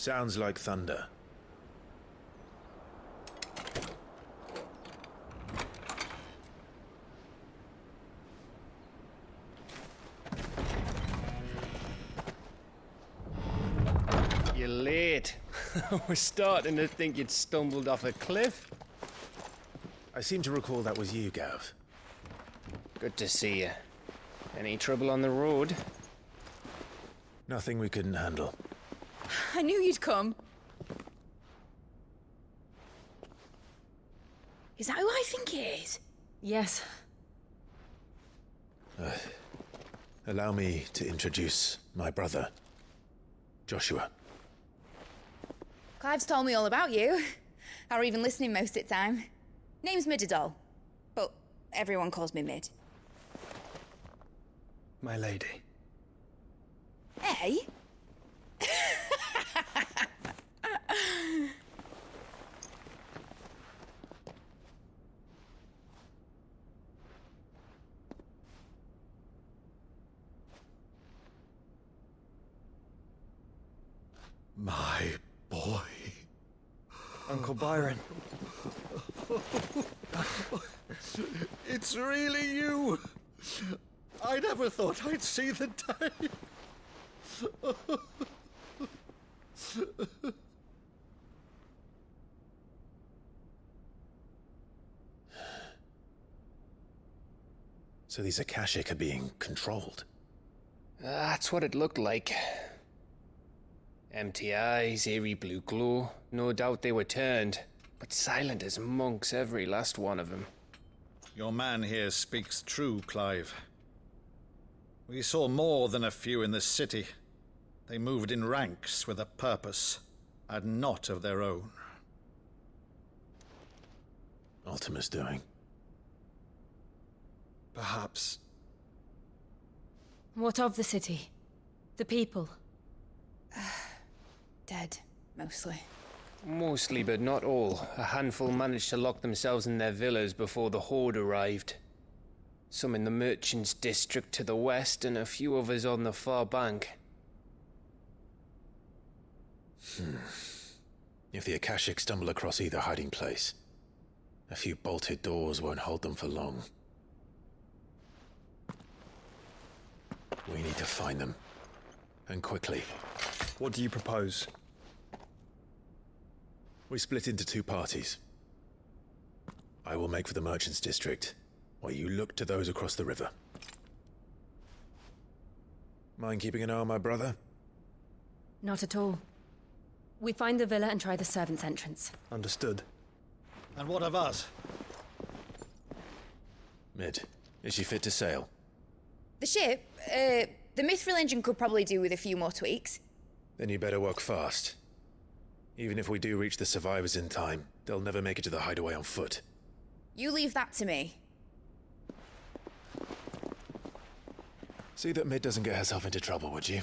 Sounds like thunder. You're late. We're starting to think you'd stumbled off a cliff. I seem to recall that was you, Gav. Good to see you. Any trouble on the road? Nothing we couldn't handle. I knew you'd come. Is that who I think it is? Yes. Allow me to introduce my brother, Joshua. Clive's told me all about you. Or even listening most of the time. Name's Midadol, but everyone calls me Mid. My lady. Hey? My boy. Uncle Byron. It's really you. I never thought I'd see the day. So these Akashic are being controlled. That's what it looked like. Empty eyes, eerie blue glow. No doubt they were turned, but silent as monks, every last one of them. Your man here speaks true, Clive. We saw more than a few in the city. They moved in ranks with a purpose, and not of their own. Ultima's doing. Perhaps. What of the city? The people? Dead, mostly. Mostly, but not all. A handful managed to lock themselves in their villas before the Horde arrived. Some in the merchants' district to the west, and a few others on the far bank. If the Akashic stumble across either hiding place, a few bolted doors won't hold them for long. We need to find them. And quickly. What do you propose? We split into two parties. I will make for the merchants' district, while you look to those across the river. Mind keeping an eye on my brother? Not at all. We find the villa and try the servants' entrance. Understood. And what of us? Mid, is she fit to sail? The ship, the Mithril engine could probably do with a few more tweaks. Then you better work fast. Even if we do reach the survivors in time, they'll never make it to the hideaway on foot. You leave that to me. See that Mid doesn't get herself into trouble, would you?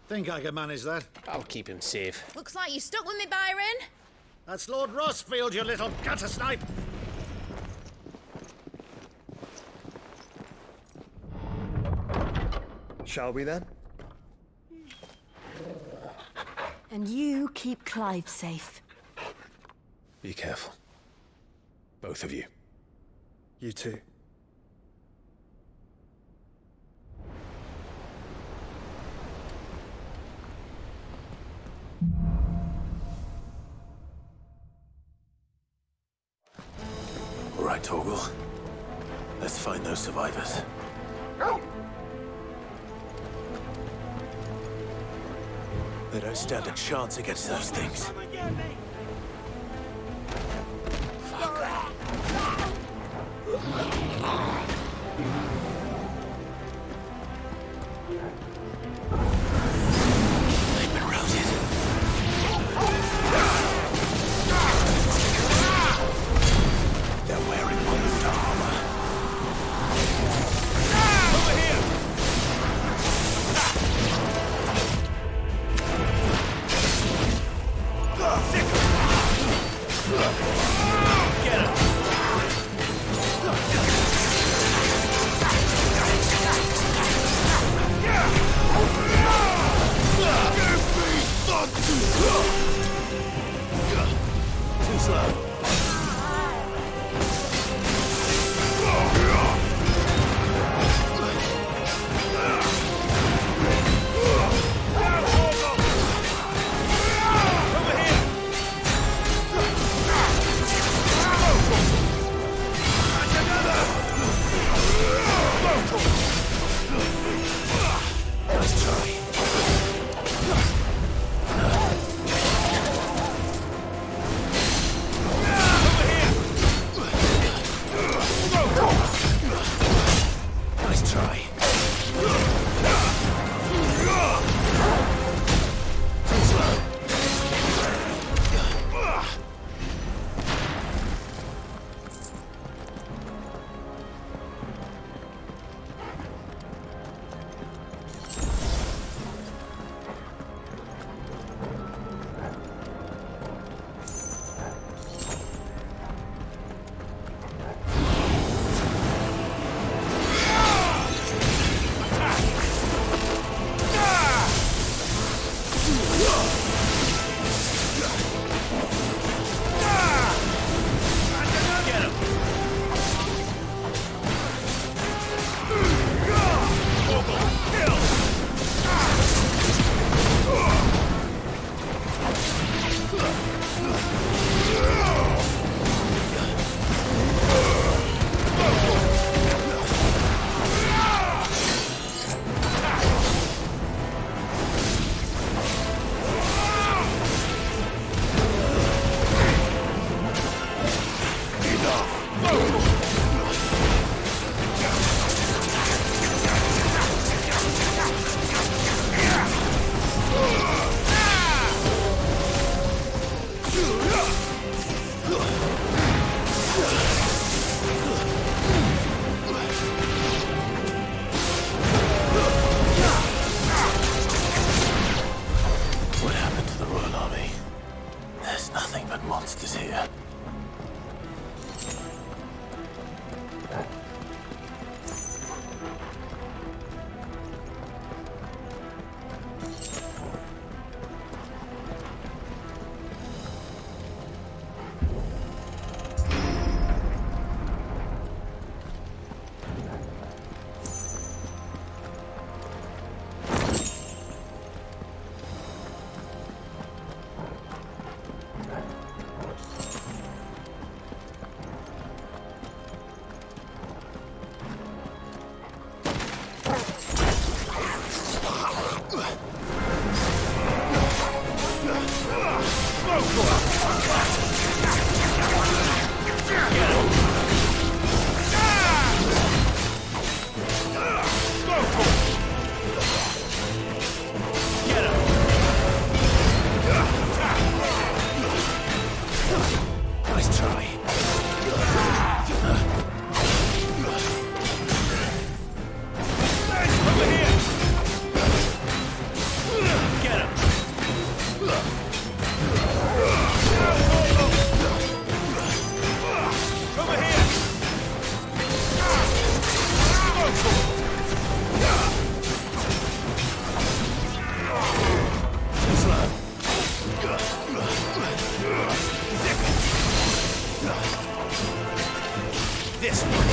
Think I can manage that? I'll keep him safe. Looks like you stuck with me, Byron. That's Lord Rossfield, you little gutter snipe! Shall we then? And you keep Clive safe. Be careful. Both of you. You too. All right, Torgal. Let's find those survivors. They don't stand a chance against those things. They've been routed. They're wearing modern armor. Over here! Sick! Nice try. This one.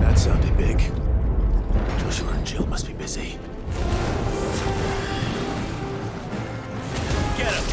That sounded big. Joshua and Jill must be busy. Get him!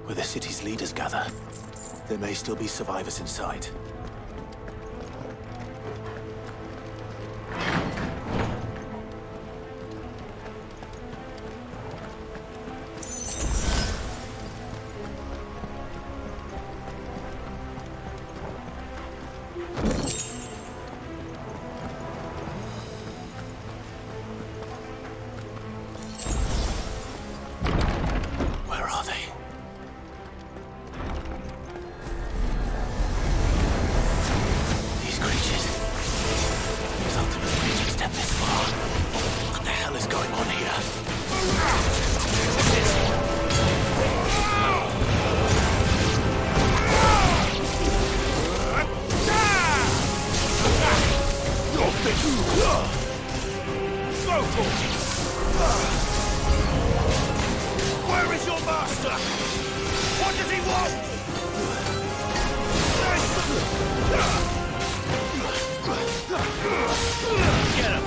Where the city's leaders gather. There may still be survivors inside. Where are they? Get him!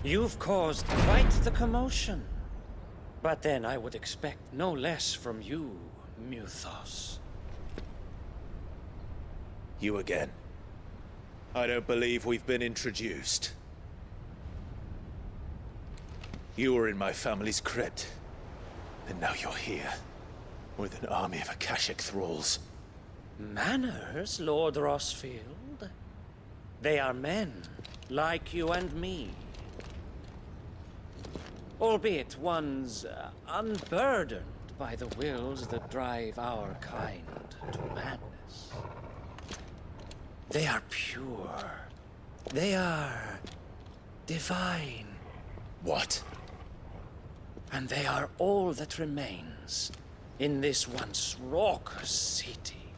You've caused quite the commotion. But then I would expect no less from you, Muthos. You again. I don't believe we've been introduced. You were in my family's crypt, and now you're here, with an army of Akashic thralls. Manners, Lord Rossfield? They are men, like you and me. Albeit ones unburdened by the wills that drive our kind to madness. They are pure. They are divine. What? And they are all that remains in this once raucous city.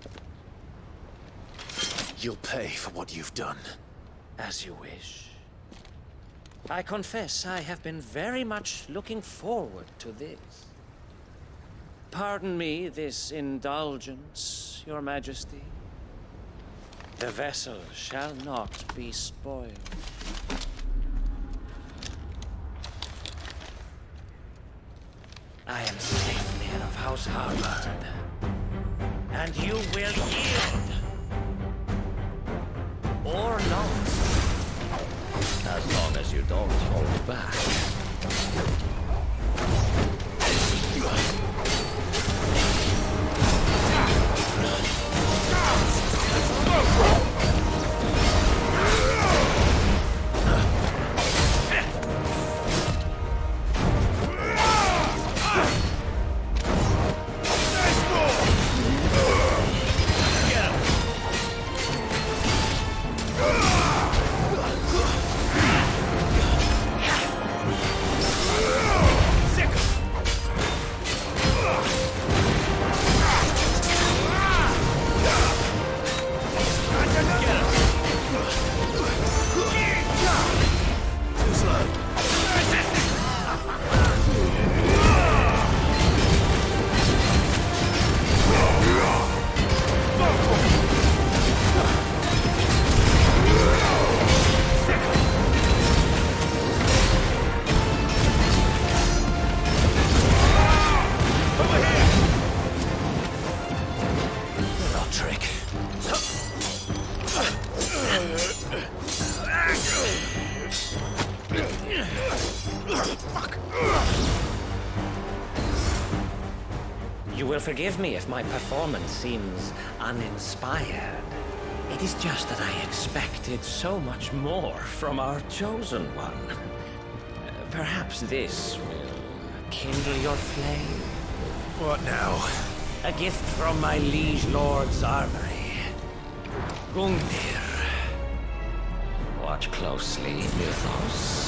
You'll pay for what you've done. As you wish. I confess I have been very much looking forward to this. Pardon me this indulgence, Your Majesty. The vessel shall not be spoiled. I am Sleipnir of House Harvard, and you will yield. Or not. As long as you don't hold back. You will forgive me if my performance seems uninspired. It is just that I expected so much more from our chosen one. Perhaps this will kindle your flame. What now? A gift from my liege lord's armory. Gungnir. Watch closely, Muthos.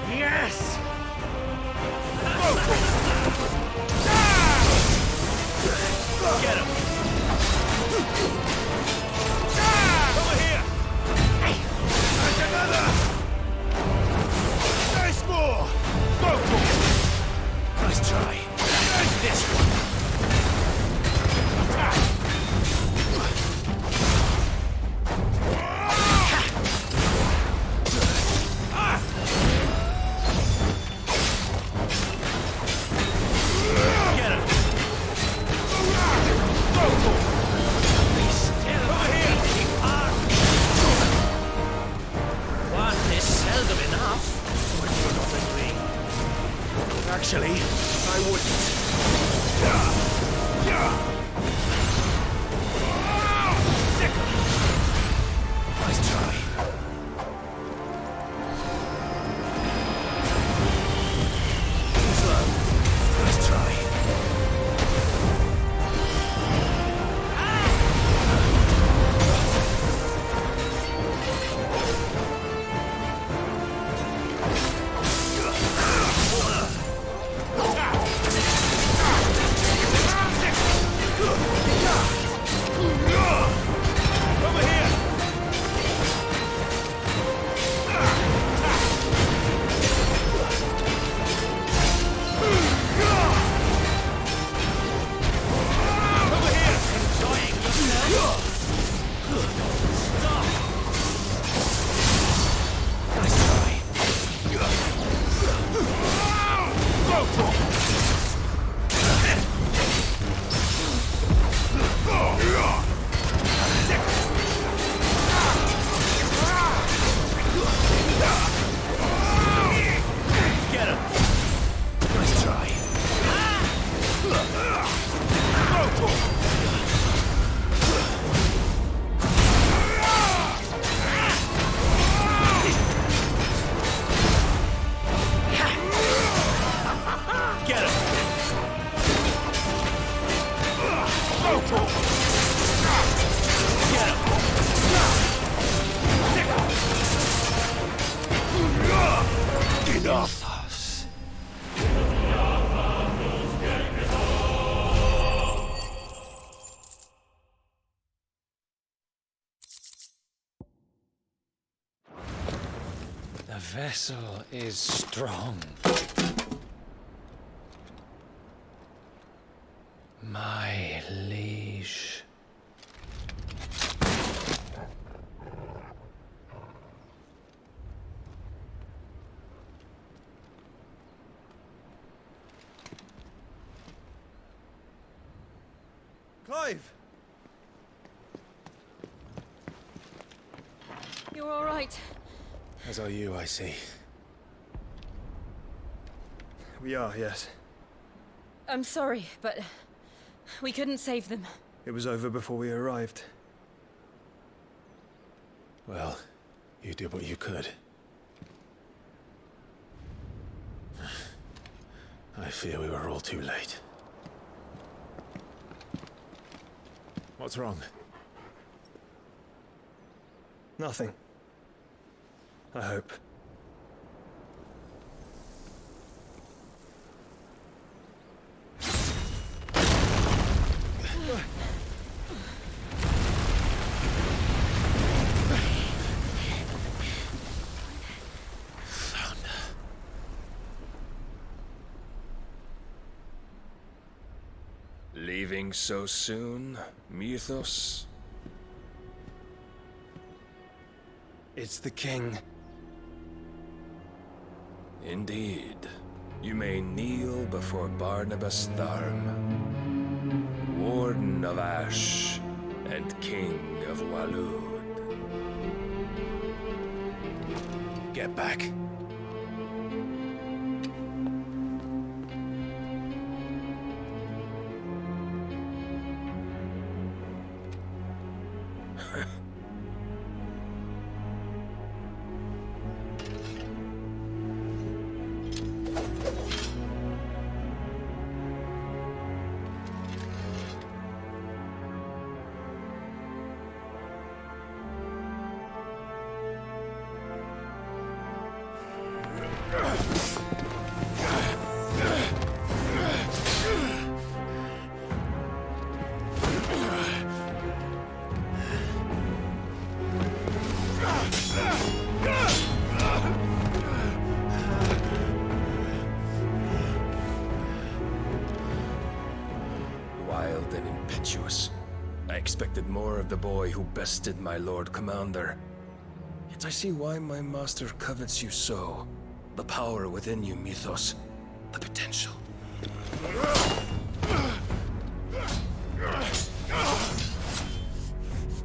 Yes! Get him! Over here! That's another! Nice more! Go for it! Nice try. Nice this one! Attack! Actually, I wouldn't. Nice try. Slow. Nice try. The vessel is strong. My liege. Clive! You're all right. As are you, I see. We are, yes. I'm sorry, but we couldn't save them. It was over before we arrived. Well, you did what you could. I fear we were all too late. What's wrong? Nothing. I hope. Leaving so soon, Mythos? It's the king. Indeed. You may kneel before Barnabas Tharm, Warden of Ash and King of Waloed. Get back. Wild and impetuous. I expected more of the boy who bested my Lord Commander. Yet I see why my master covets you so. The power within you, Mythos. The potential.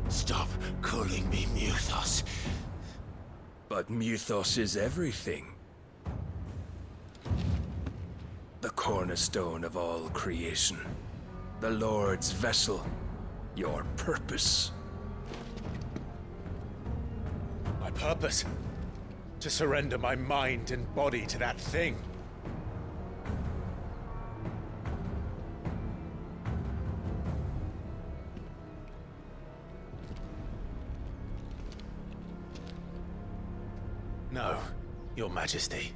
Stop calling me Mythos. But Mythos is everything. cornerstone of all creation. The Lord's vessel. Your purpose. My purpose? To surrender my mind and body to that thing. No, Your Majesty.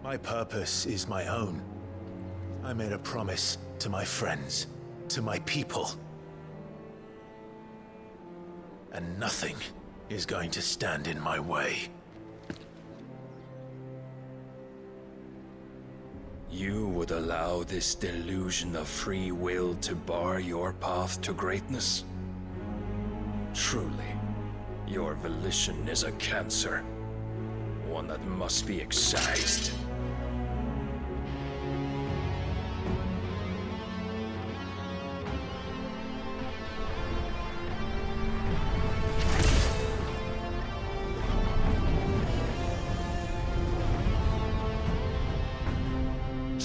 My purpose is my own. I made a promise to my friends, to my people. And nothing is going to stand in my way. You would allow this delusion of free will to bar your path to greatness? Truly, your volition is a cancer. One that must be excised.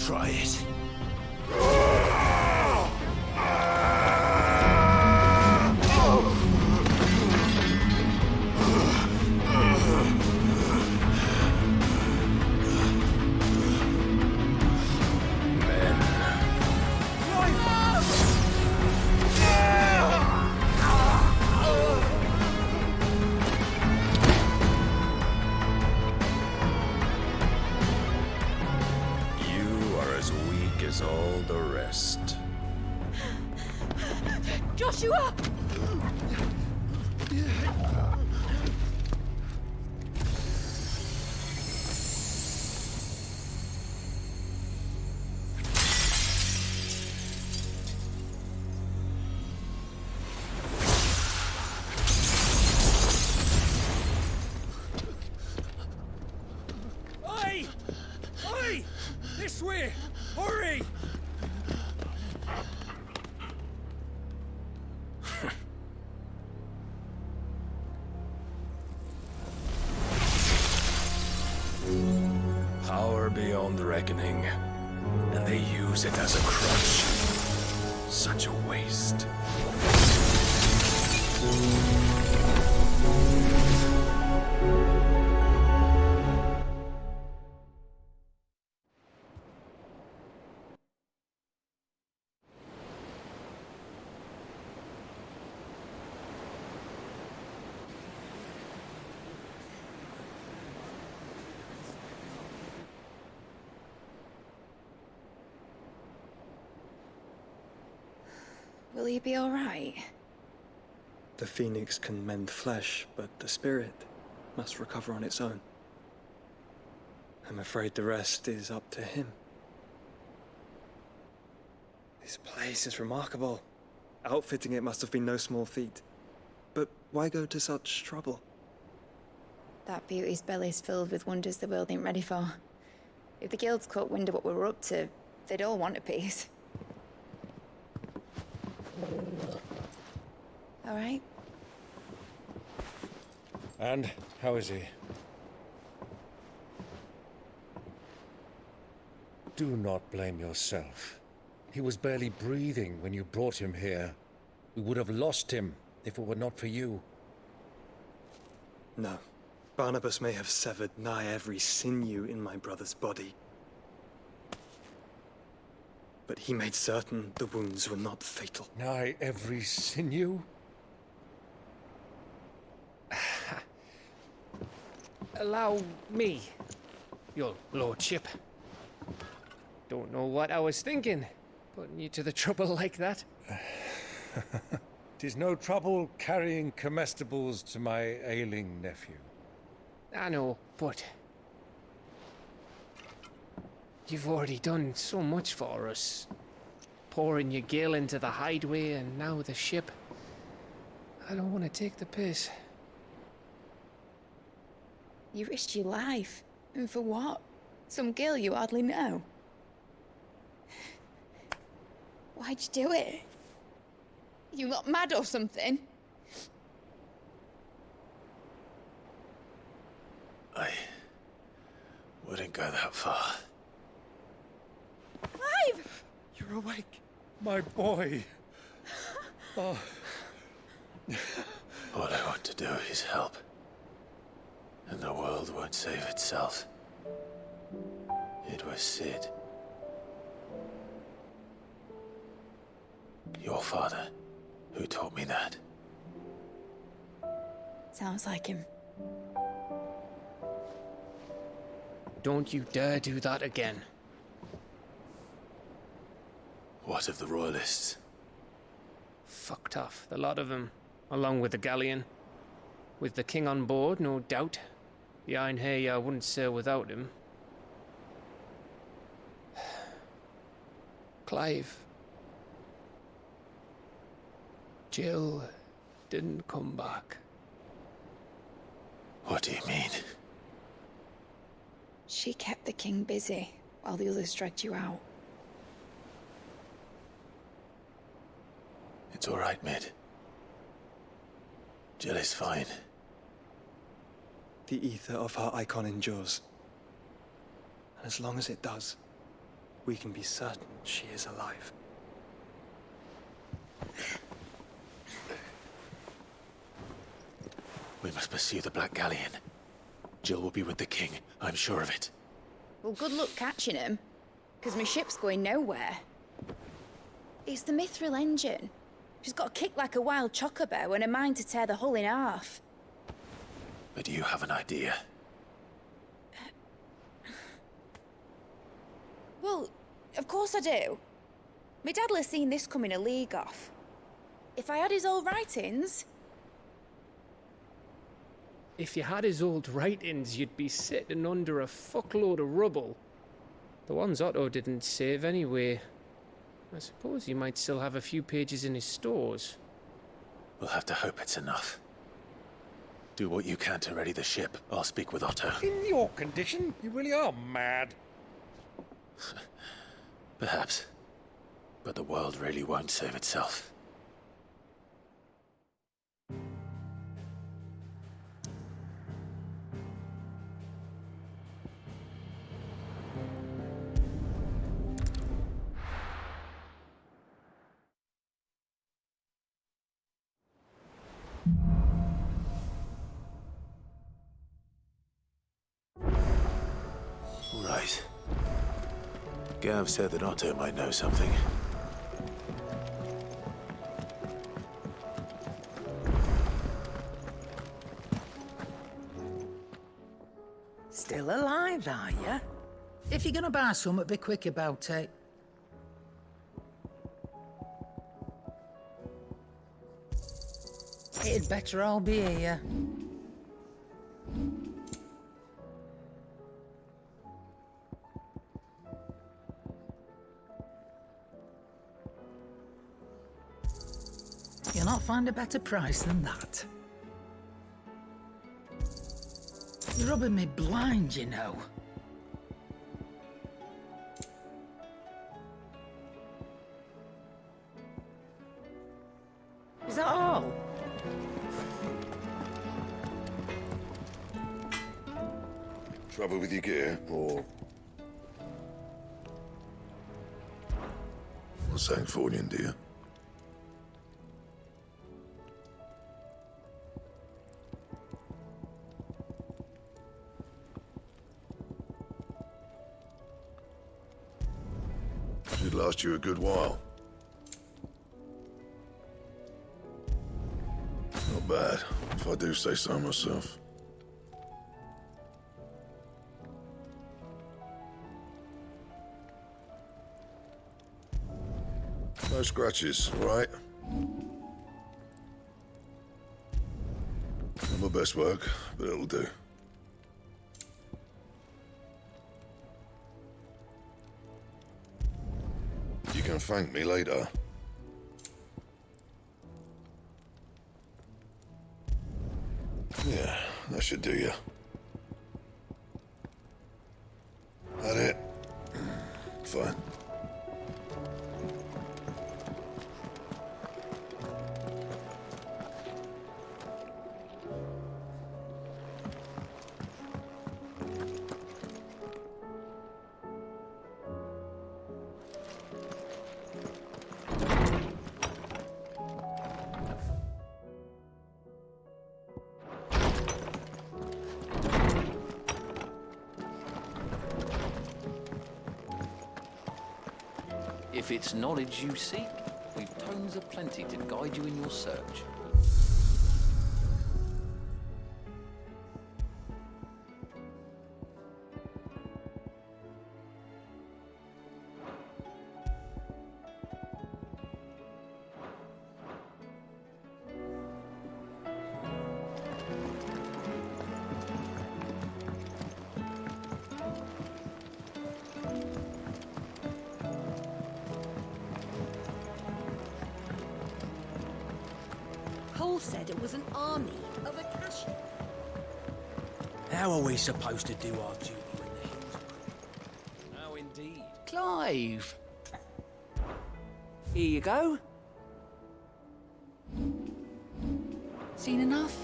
Try it. As all the rest. Joshua! Oi! Oi! This way! Hurry! Power beyond reckoning, and they use it as a crutch. Such a waste. Will he be all right? The phoenix can mend flesh, but the spirit must recover on its own. I'm afraid the rest is up to him. This place is remarkable. Outfitting it must have been no small feat. But why go to such trouble? That beauty's belly's filled with wonders the world ain't ready for. If the guilds caught wind of what we were up to, they'd all want a piece. All right? And how is he? Do not blame yourself. He was barely breathing when you brought him here. We would have lost him if it were not for you. No. Barnabas may have severed nigh every sinew in my brother's body. But he made certain the wounds were not fatal. Nigh every sinew? Allow me, your lordship. Don't know what I was thinking, putting you to the trouble like that. 'Tis no trouble carrying comestibles to my ailing nephew. I know, but you've already done so much for us. Pouring your gil into the hideaway and now the ship. I don't want to take the piss. You risked your life. And for what? Some girl you hardly know. Why'd you do it? You not mad or something? I wouldn't go that far. Clive! You're awake. My boy. Oh. All I want to do is help. And the world won't save itself. It was Sid. Your father, who taught me that. Sounds like him. Don't you dare do that again. What of the Royalists? Fucked off, the lot of them, along with the galleon. With the king on board, no doubt. The Iron Hair wouldn't sail without him. Clive. Jill didn't come back. What do you mean? She kept the king busy while the others dragged you out. It's all right, Mid. Jill is fine. The ether of her icon endures. And as long as it does, we can be certain she is alive. We must pursue the Black Galleon. Jill will be with the king, I'm sure of it. Well, good luck catching him, because my ship's going nowhere. It's the Mithril engine. She's got a kick like a wild chocobo and a mind to tear the hull in half. But do you have an idea? Well, of course I do. My dad'll have seen this coming a league off. If I had his old writings... If you had his old writings, you'd be sitting under a fuckload of rubble. The ones Otto didn't save anyway. I suppose he might still have a few pages in his stores. We'll have to hope it's enough. Do what you can to ready the ship. I'll speak with Otto. In your condition, you really are mad. Perhaps. But the world really won't save itself. Right. Gav said that Otto might know something. Still alive, are ya? If you're gonna buy something, be quick about it. It'd better all be here. You'll not find a better price than that. You're rubbing me blind, you know. Is that all? Trouble with your gear, or... What's Sancfordian, dear? Should last you a good while. Not bad, if I do say so myself. No scratches, all right? Not my best work, but it'll do. You can thank me later. Yeah, that should do you. That it? Fine. If it's knowledge you seek, we've tomes aplenty to guide you in your search. Cole said it was an army of Akashi. How are we supposed to do our duty in the hills? How indeed. Clive! Here you go. Seen enough?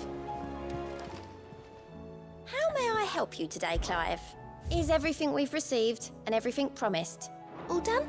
How may I help you today, Clive? Is everything we've received and everything promised all done?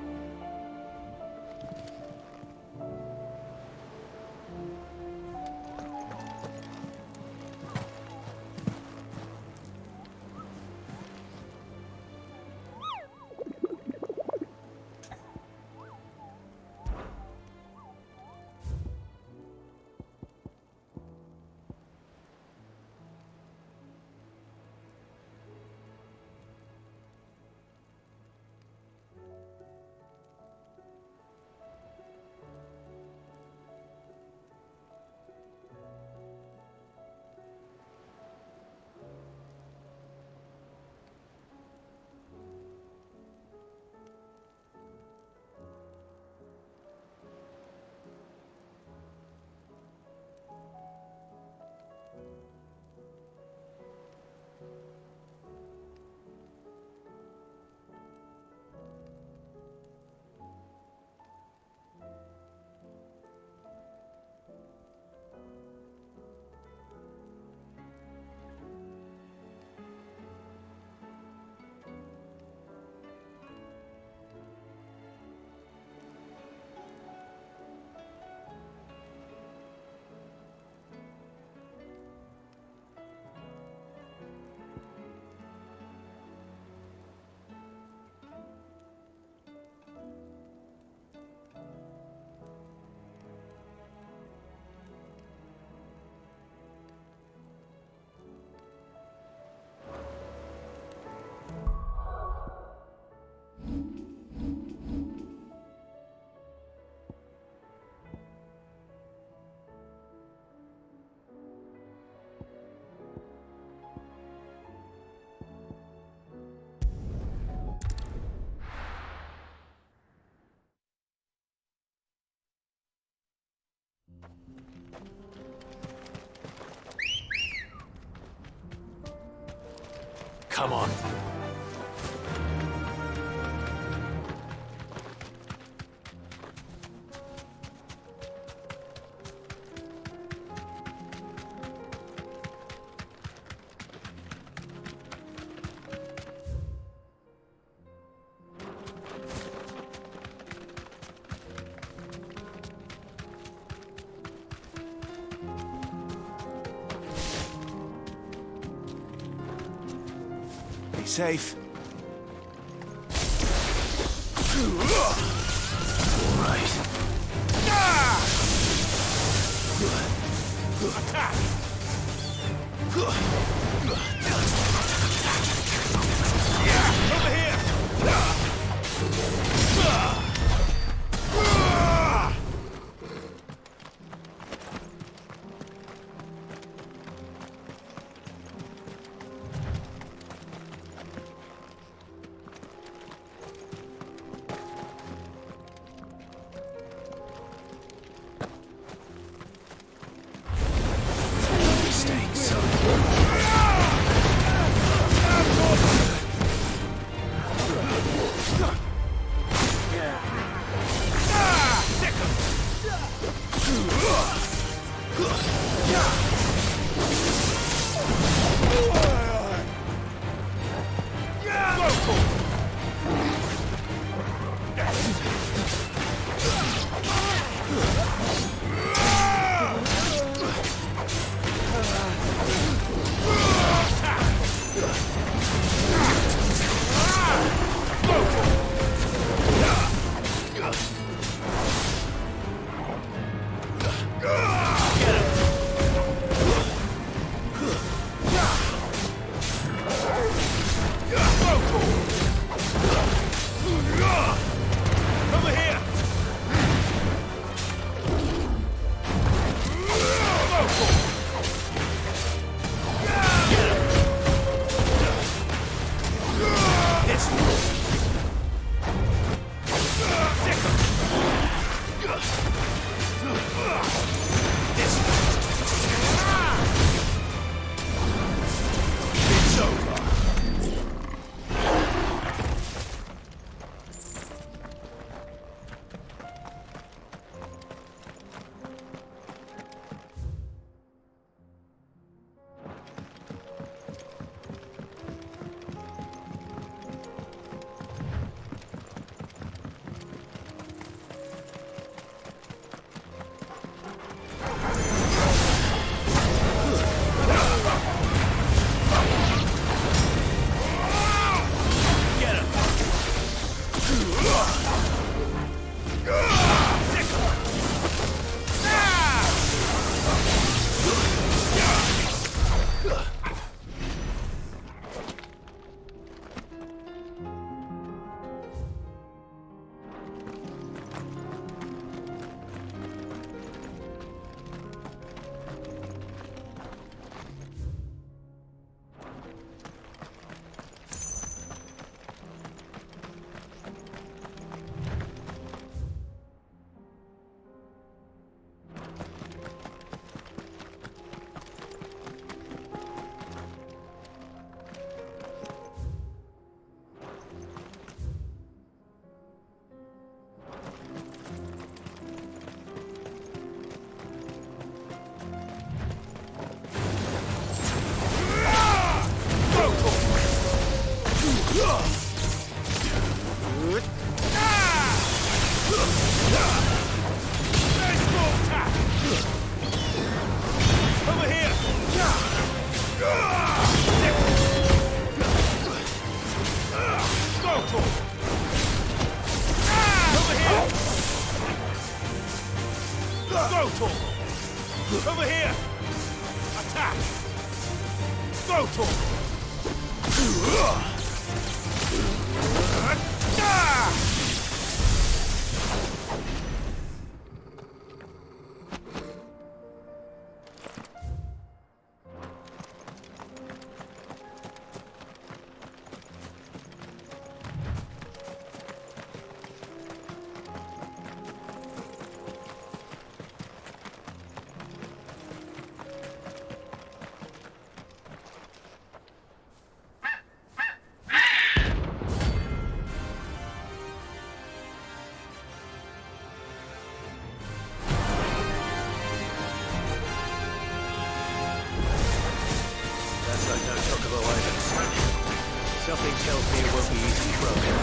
Come on. Be safe. All right. Attack! Over here! Go, Tor! Over here! Attack! Go, Tor! Something tells me it won't be easily broken.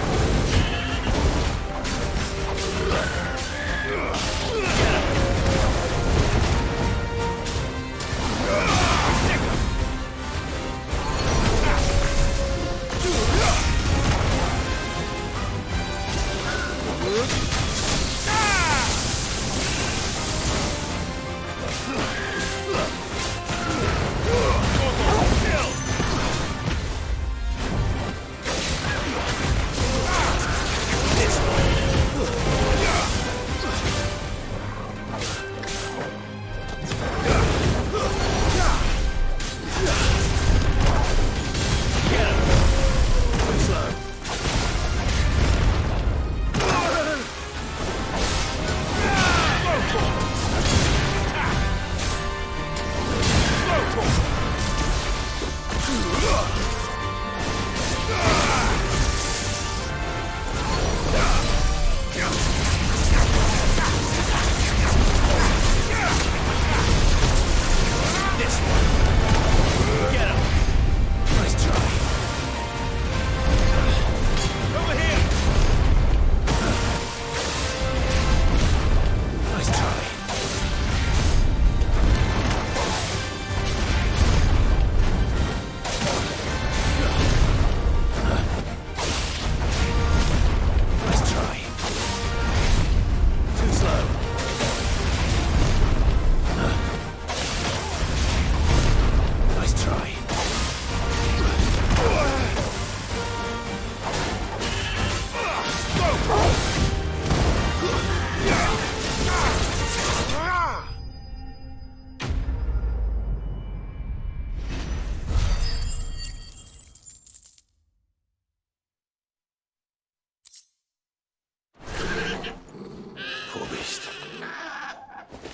Poor beast.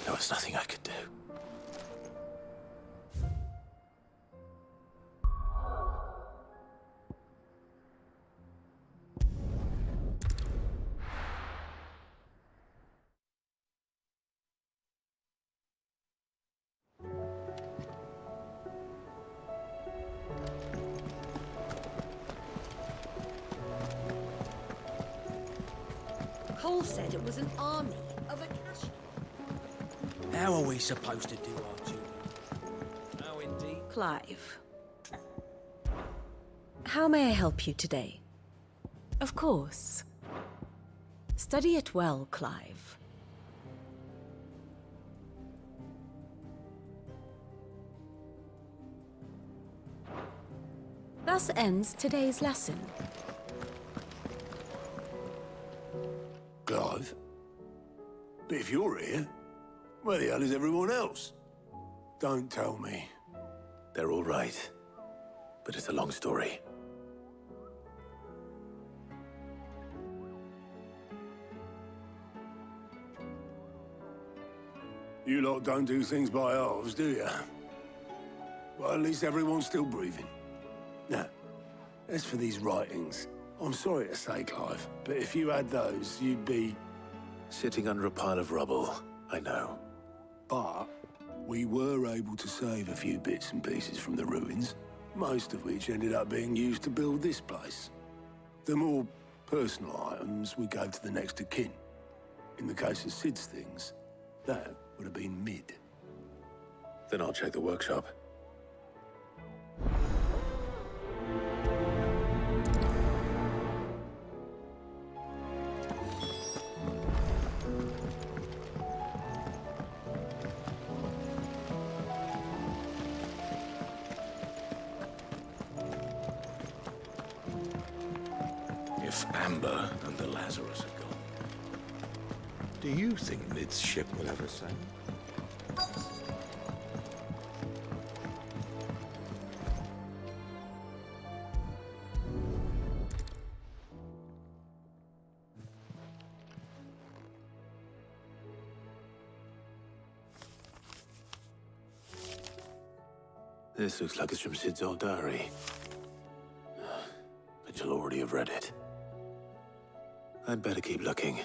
There was nothing I could do. Cole said it was an army of Akashi. How are we supposed to do our duty? Oh, indeed. Clive. How may I help you today? Of course. Study it well, Clive. Thus ends today's lesson. Clive? But if you're here, where the hell is everyone else? Don't tell me. They're all right. But it's a long story. You lot don't do things by halves, do you? Well, at least everyone's still breathing. Now, as for these writings, I'm sorry to say, Clive, but if you had those, you'd be... Sitting under a pile of rubble, I know. But we were able to save a few bits and pieces from the ruins, most of which ended up being used to build this place. The more personal items we gave to the next of kin. In the case of Sid's things, that would have been mid. Then I'll check the workshop. Amber and the Lazarus are gone. Do you think Mid's ship will ever sail? This looks like it's from Sid's old diary. But you'll already have read it. I'd better keep looking.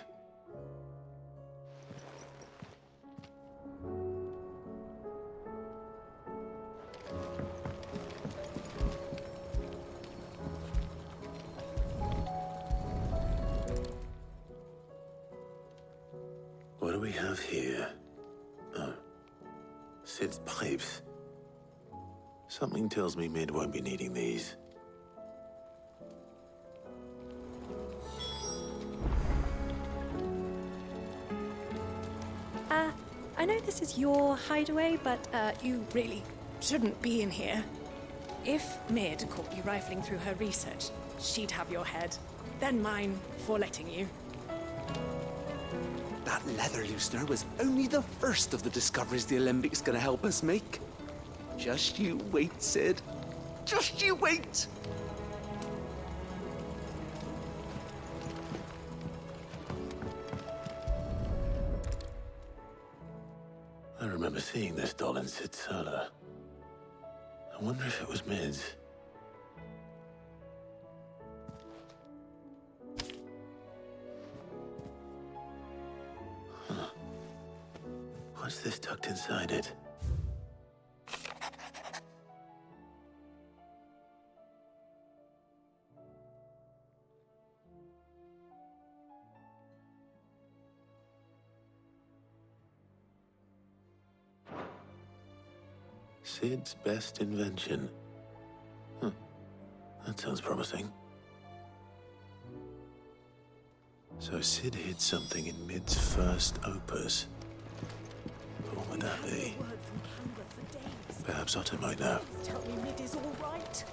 What do we have here? Oh. Sid's pipes. Something tells me Mid won't be needing these. I know this is your hideaway, but you really shouldn't be in here. If Mid caught you rifling through her research, she'd have your head, then mine for letting you. That leather loosener was only the first of the discoveries the Alembic gonna help us make. Just you wait, Sid. Just you wait! I remember seeing this doll in Sid's cellar. I wonder if it was Mid's. Huh. What's this tucked inside it? Sid's best invention. Huh. That sounds promising. So Sid hid something in Mid's first opus. But what would that be? Perhaps Otto might know. Tell me Mid is all right.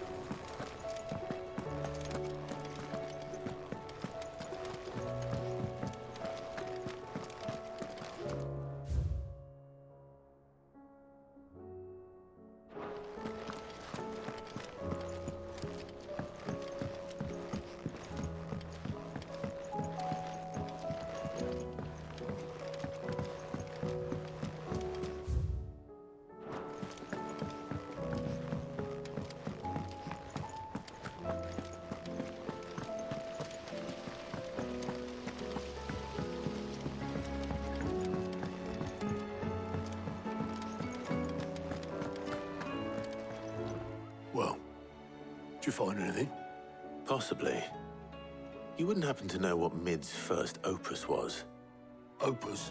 Well, did you find anything? Possibly. You wouldn't happen to know what Mid's first opus was? Opus?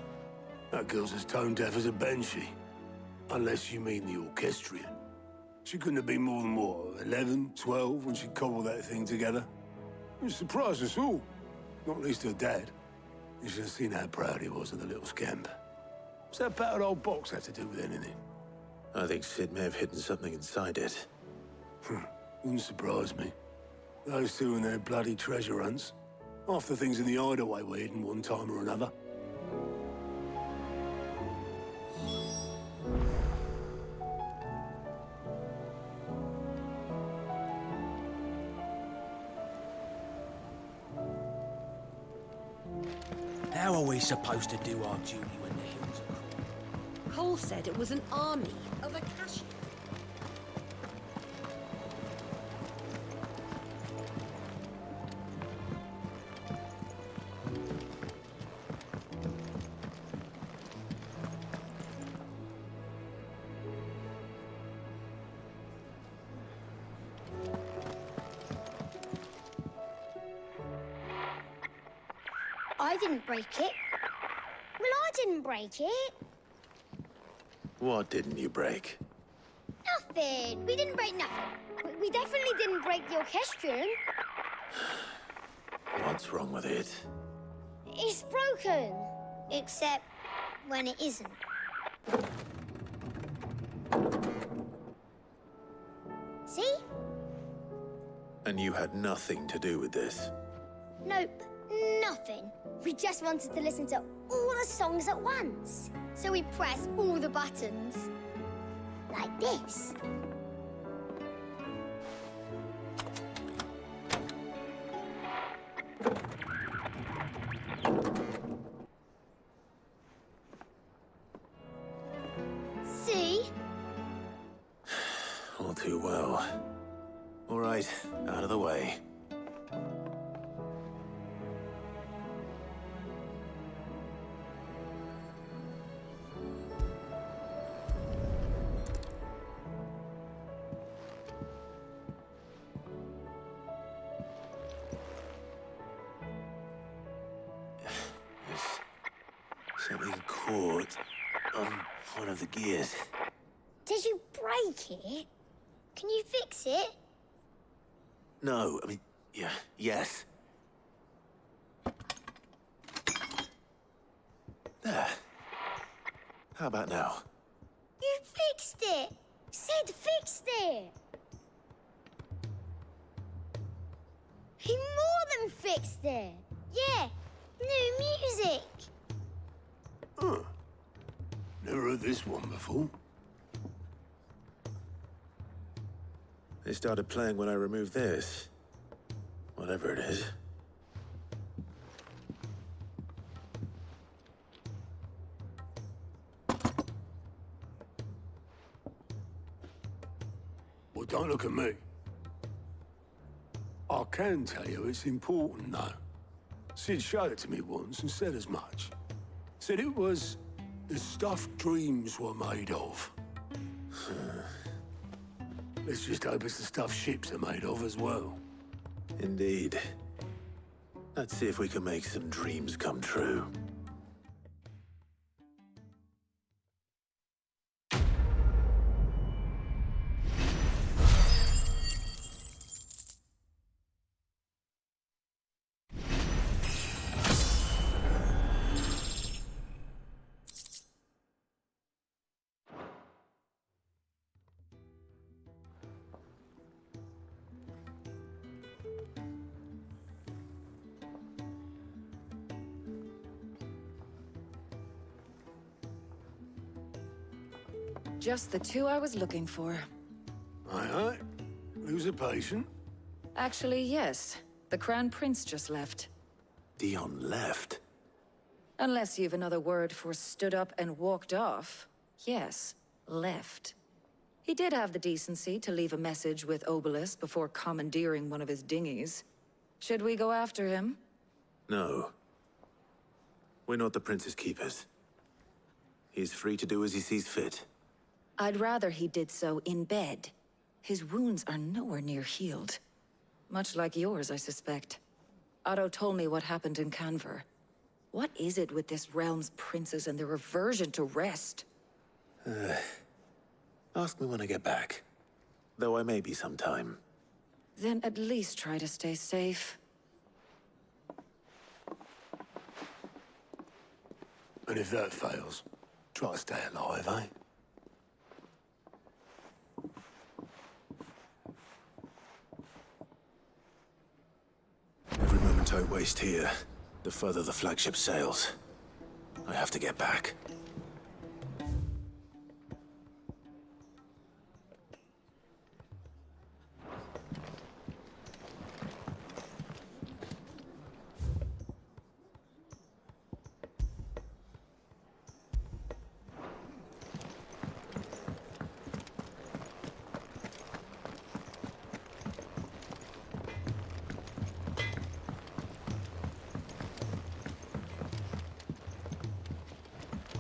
That girl's as tone deaf as a banshee. Unless you mean the orchestrion. She couldn't have been more than, what, 11, 12 when she cobbled that thing together? It surprised us all. Not least her dad. You should have seen how proud he was of the little scamp. What's that battered old box have to do with anything? I think Sid may have hidden something inside it. Wouldn't surprise me. Those two and their bloody treasure hunts. Half the things in the hideaway were hidden one time or another. How are we supposed to do our duty when the hills are... Cole said it was an army of Acacia. I didn't break it. Well, I didn't break it. What didn't you break? Nothing. We didn't break nothing. We definitely didn't break the orchestrion. What's wrong with it? It's broken. Except when it isn't. See? And you had nothing to do with this? Nope, nothing. We just wanted to listen to all the songs at once. So we press all the buttons. Like this. See? All too well. All right, out of the way. Something caught on one of the gears. Did you break it? Can you fix it? No, I mean, yeah, yes. There. How about now? You fixed it! Sid fixed it! He more than fixed it! Yeah, new music! Huh. Never heard this one before. They started playing when I removed this. Whatever it is. Well, don't look at me. I can tell you it's important, though. Sid showed it to me once and said as much. Said it was the stuff dreams were made of. Let's just hope it's the stuff ships are made of as well. Indeed. Let's see if we can make some dreams come true. Just the two I was looking for. Aye. Who's a patient? Actually, yes. The Crown Prince just left. Dion left? Unless you've another word for stood up and walked off. Yes, left. He did have the decency to leave a message with Obelisk before commandeering one of his dinghies. Should we go after him? No. We're not the Prince's keepers. He's free to do as he sees fit. I'd rather he did so in bed. His wounds are nowhere near healed. Much like yours, I suspect. Otto told me what happened in Canver. What is it with this realm's princes and their aversion to rest? Ask me when I get back. Though I may be sometime. Then at least try to stay safe. And if that fails, try to stay alive, eh? Every moment I waste here, the further the flagship sails. I have to get back.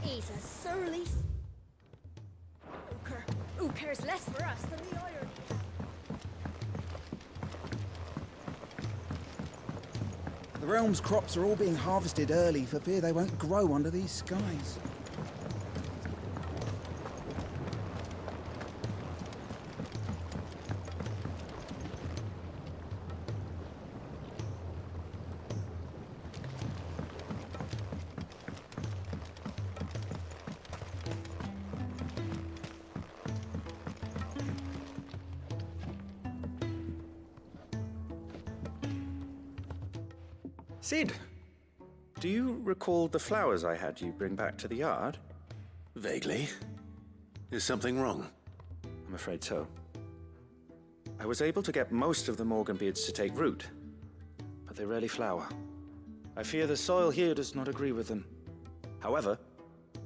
He's a surly... Who cares less for us than the iron? The realm's crops are all being harvested early for fear they won't grow under these skies. Sid, do you recall the flowers I had you bring back to the yard? Vaguely. Is something wrong? I'm afraid so. I was able to get most of the Morganbeards to take root, but they rarely flower. I fear the soil here does not agree with them. However,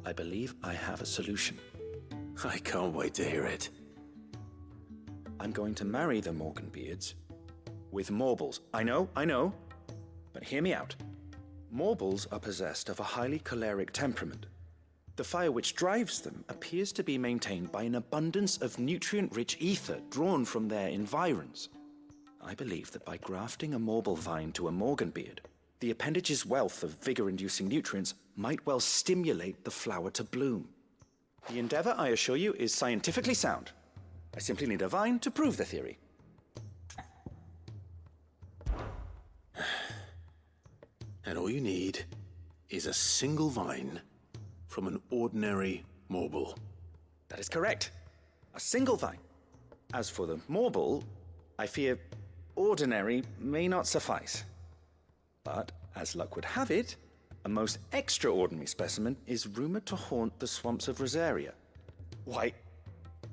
I believe I have a solution. I can't wait to hear it. I'm going to marry the Morganbeards with Morbles. I know, but hear me out. Morbles are possessed of a highly choleric temperament. The fire which drives them appears to be maintained by an abundance of nutrient-rich ether drawn from their environs. I believe that by grafting a Morble vine to a Morganbeard, the appendage's wealth of vigor-inducing nutrients might well stimulate the flower to bloom. The endeavor, I assure you, is scientifically sound. I simply need a vine to prove the theory. And all you need is a single vine from an ordinary Morble. That is correct. A single vine. As for the Morble, I fear ordinary may not suffice. But, as luck would have it, a most extraordinary specimen is rumored to haunt the swamps of Rosaria. Why,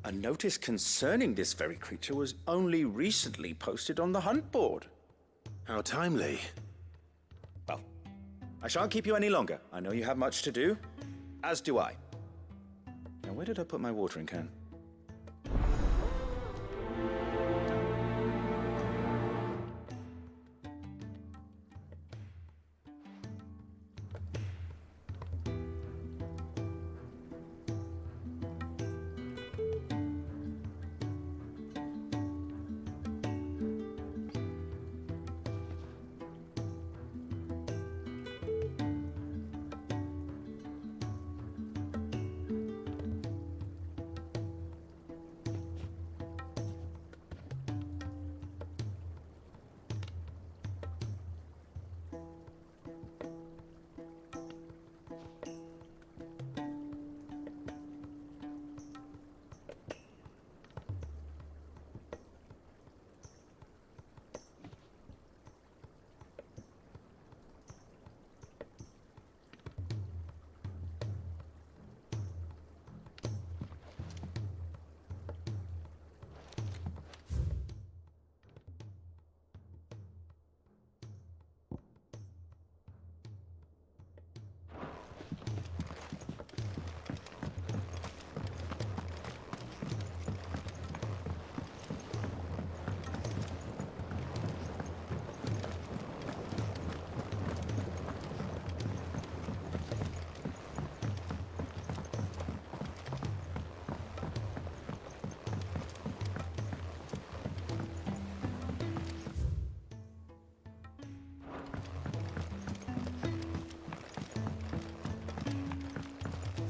a notice concerning this very creature was only recently posted on the hunt board. How timely. Well, I shan't keep you any longer. I know you have much to do, as do I. Now, where did I put my watering can?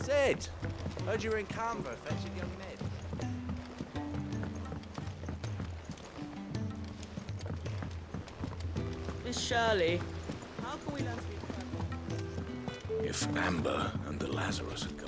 Sid! Heard you were in Canberra fetching young Ned. Miss Shirley, how can we learn to be clever? If Amber and the Lazarus had gone.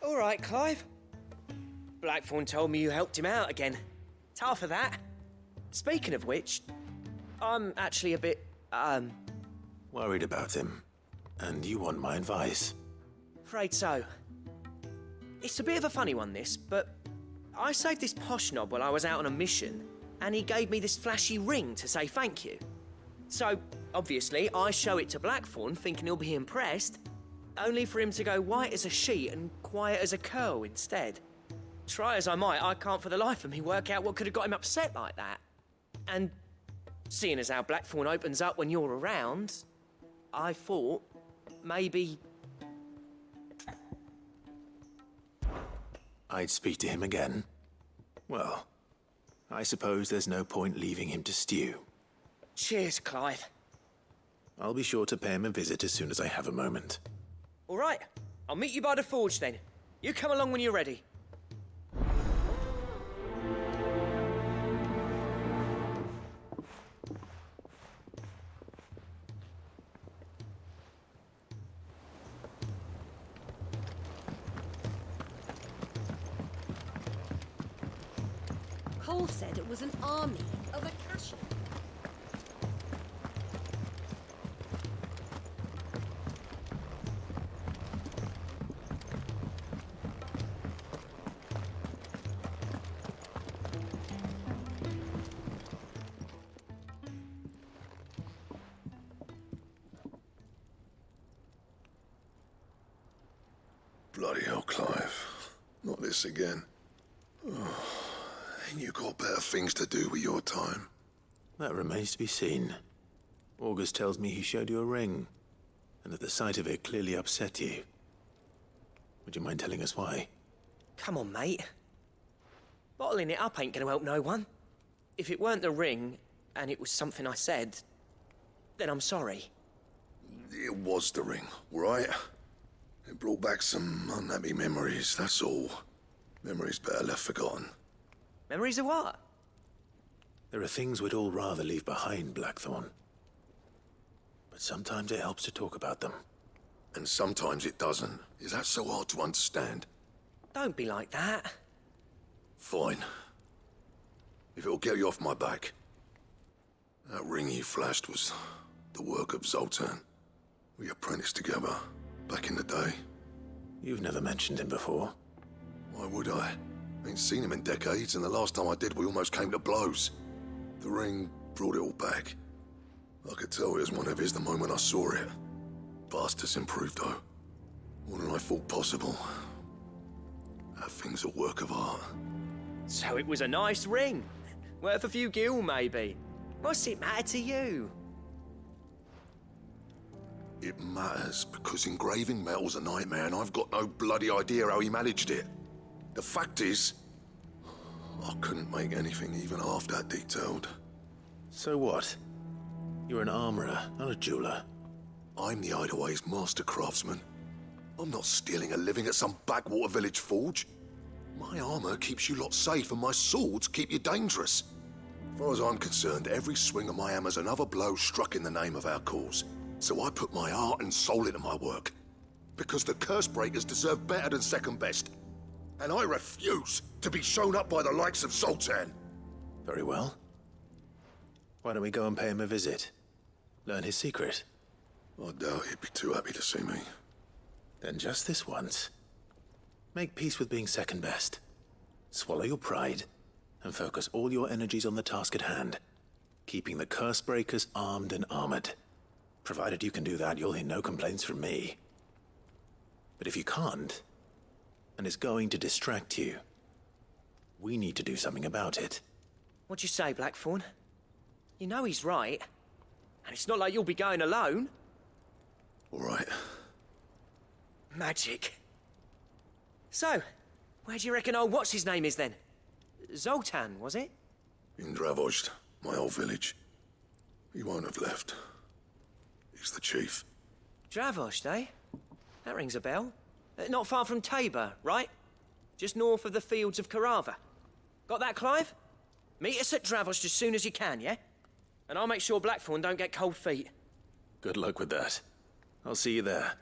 All right, Clive. Blackthorn told me you helped him out again. It's half of that. Speaking of which, I'm actually a bit, Worried about him. And you want my advice? afraid so. It's a bit of a funny one, this, but I saved this posh knob while I was out on a mission, and he gave me this flashy ring to say thank you. So, obviously, I show it to Blackthorn, thinking he'll be impressed, only for him to go white as a sheet and quiet as a curl instead. Try as I might, I can't for the life of me work out what could have got him upset like that. And seeing as how Blackthorn opens up when you're around, I thought maybe... I'd speak to him again. Well, I suppose there's no point leaving him to stew. Cheers, Clive. I'll be sure to pay him a visit as soon as I have a moment. All right, I'll meet you by the forge then. You come along when you're ready. Cole said it was an army of Acacia. Bloody hell, Clive. Not this again. Oh, ain't you got better things to do with your time? That remains to be seen. August tells me he showed you a ring, and that the sight of it clearly upset you. Would you mind telling us why? Come on, mate. Bottling it up ain't gonna help no one. If it weren't the ring, and it was something I said, then I'm sorry. It was the ring, right? It brought back some unhappy memories, that's all. Memories better left forgotten. Memories of what? There are things we'd all rather leave behind, Blackthorn. But sometimes it helps to talk about them. And sometimes it doesn't. Is that so hard to understand? Don't be like that. Fine. If it'll get you off my back. That ring you flashed was the work of Zoltan. We apprenticed together, back in the day. You've never mentioned him before. Why would I? Ain't seen him in decades, and the last time I did, we almost came to blows. The ring brought it all back. I could tell it was one of his the moment I saw it. Bastard's improved, though. More than I thought possible. That thing's a work of art. So it was a nice ring. Worth a few gil, maybe. What's it matter to you? It matters because engraving metal's a nightmare, and I've got no bloody idea how he managed it. The fact is, I couldn't make anything even half that detailed. So what? You're an armorer, not a jeweler. I'm the Hideaway's master craftsman. I'm not stealing a living at some backwater village forge. My armor keeps you lot safe, and my swords keep you dangerous. As far as I'm concerned, every swing of my hammer's another blow struck in the name of our cause. So I put my heart and soul into my work. Because the curse breakers deserve better than second best. And I refuse to be shown up by the likes of Zoltan. Very well. Why don't we go and pay him a visit? Learn his secret. I doubt he'd be too happy to see me. Then just this once. Make peace with being second best. Swallow your pride, and focus all your energies on the task at hand. Keeping the curse breakers armed and armored. Provided you can do that, you'll hear no complaints from me. But if you can't, and it's going to distract you, we need to do something about it. What'd you say, Blackthorn? You know he's right. And it's not like you'll be going alone. All right. Magic. So, where do you reckon old what's-his-name is then? Zoltan, was it? In Dravozd, my old village. He won't have left. He's the chief. Dravozd, eh? That rings a bell. Not far from Tabor, right? Just north of the fields of Carava. Got that, Clive? Meet us at Dravozd as soon as you can, yeah? And I'll make sure Blackthorn don't get cold feet. Good luck with that. I'll see you there.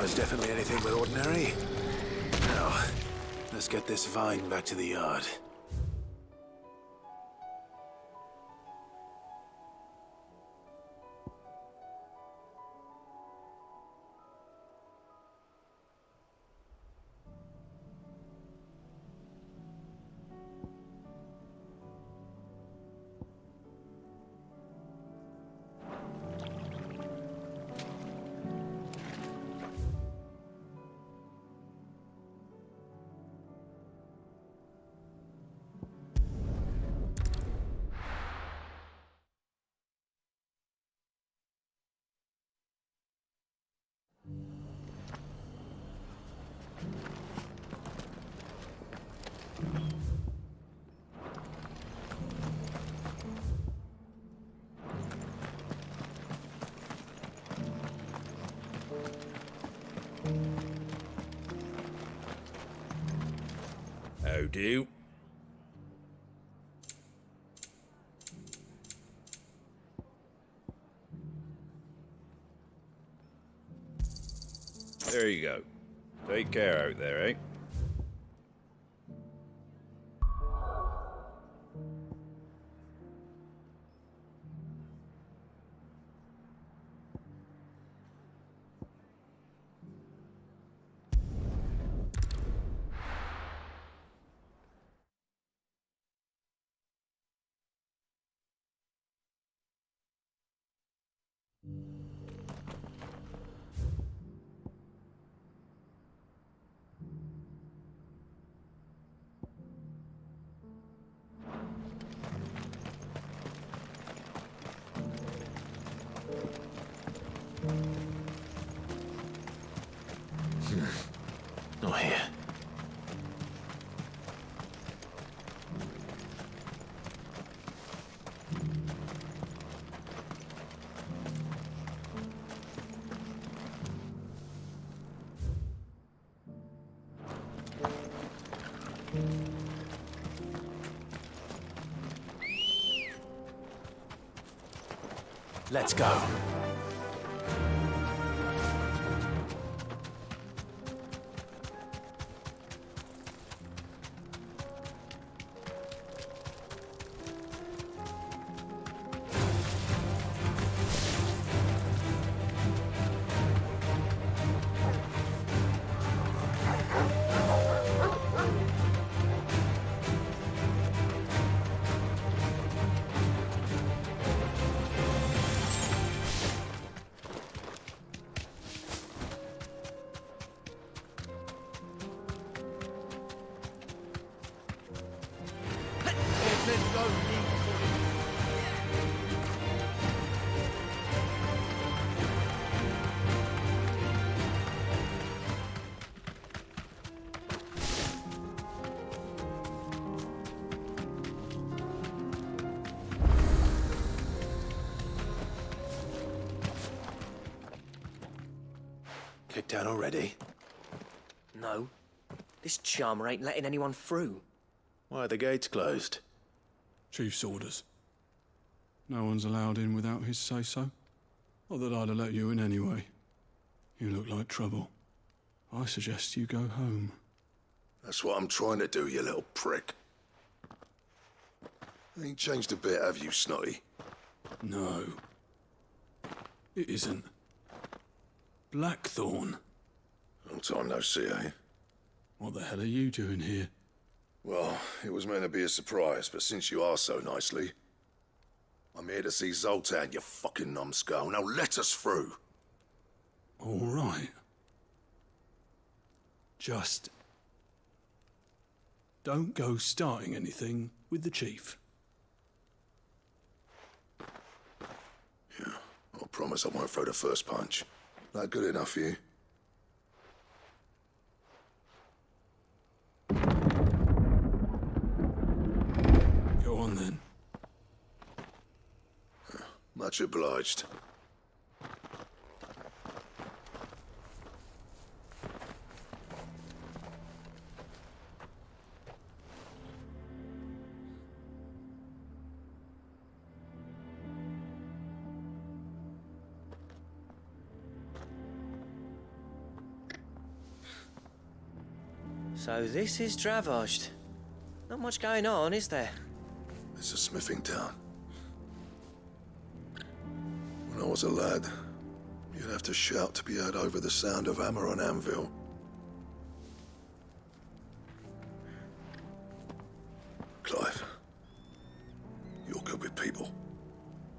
was definitely anything but ordinary. Now, let's get this vine back to the yard. How do? There you go. Take care out there, eh? Not here. Let's go. Kicked out already? No. This charmer ain't letting anyone through. Why are the gates closed? Chief's orders. No one's allowed in without his say-so. Not that I'd have let you in anyway. You look like trouble. I suggest you go home. That's what I'm trying to do, you little prick. Ain't changed a bit, have you, Snotty? No. It isn't. Blackthorn. Long time no see, eh? What the hell are you doing here? Well, it was meant to be a surprise, but since you are so nicely, I'm here to see Zoltan, you fucking numbskull. Now let us through. All right. Just don't go starting anything with the chief. Yeah, I promise I won't throw the first punch. That good enough for you? Go on then. Much obliged. So this is Dravozd. Not much going on, is there? It's a smithing town. When I was a lad, you'd have to shout to be heard over the sound of hammer on anvil. Clive, you're good with people.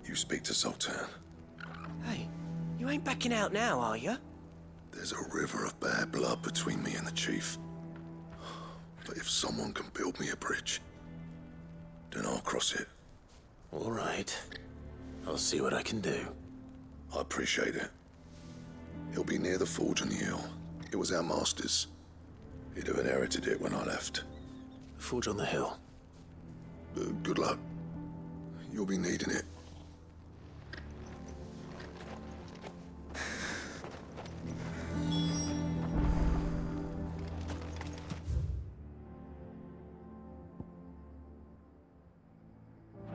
You speak to Sultan. Hey, you ain't backing out now, are you? There's a river of bad blood between me and the chief. But if someone can build me a bridge, then I'll cross it. All right. I'll see what I can do. I appreciate it. He'll be near the forge on the hill. It was our master's. He'd have inherited it when I left. The forge on the hill? Good luck. You'll be needing it.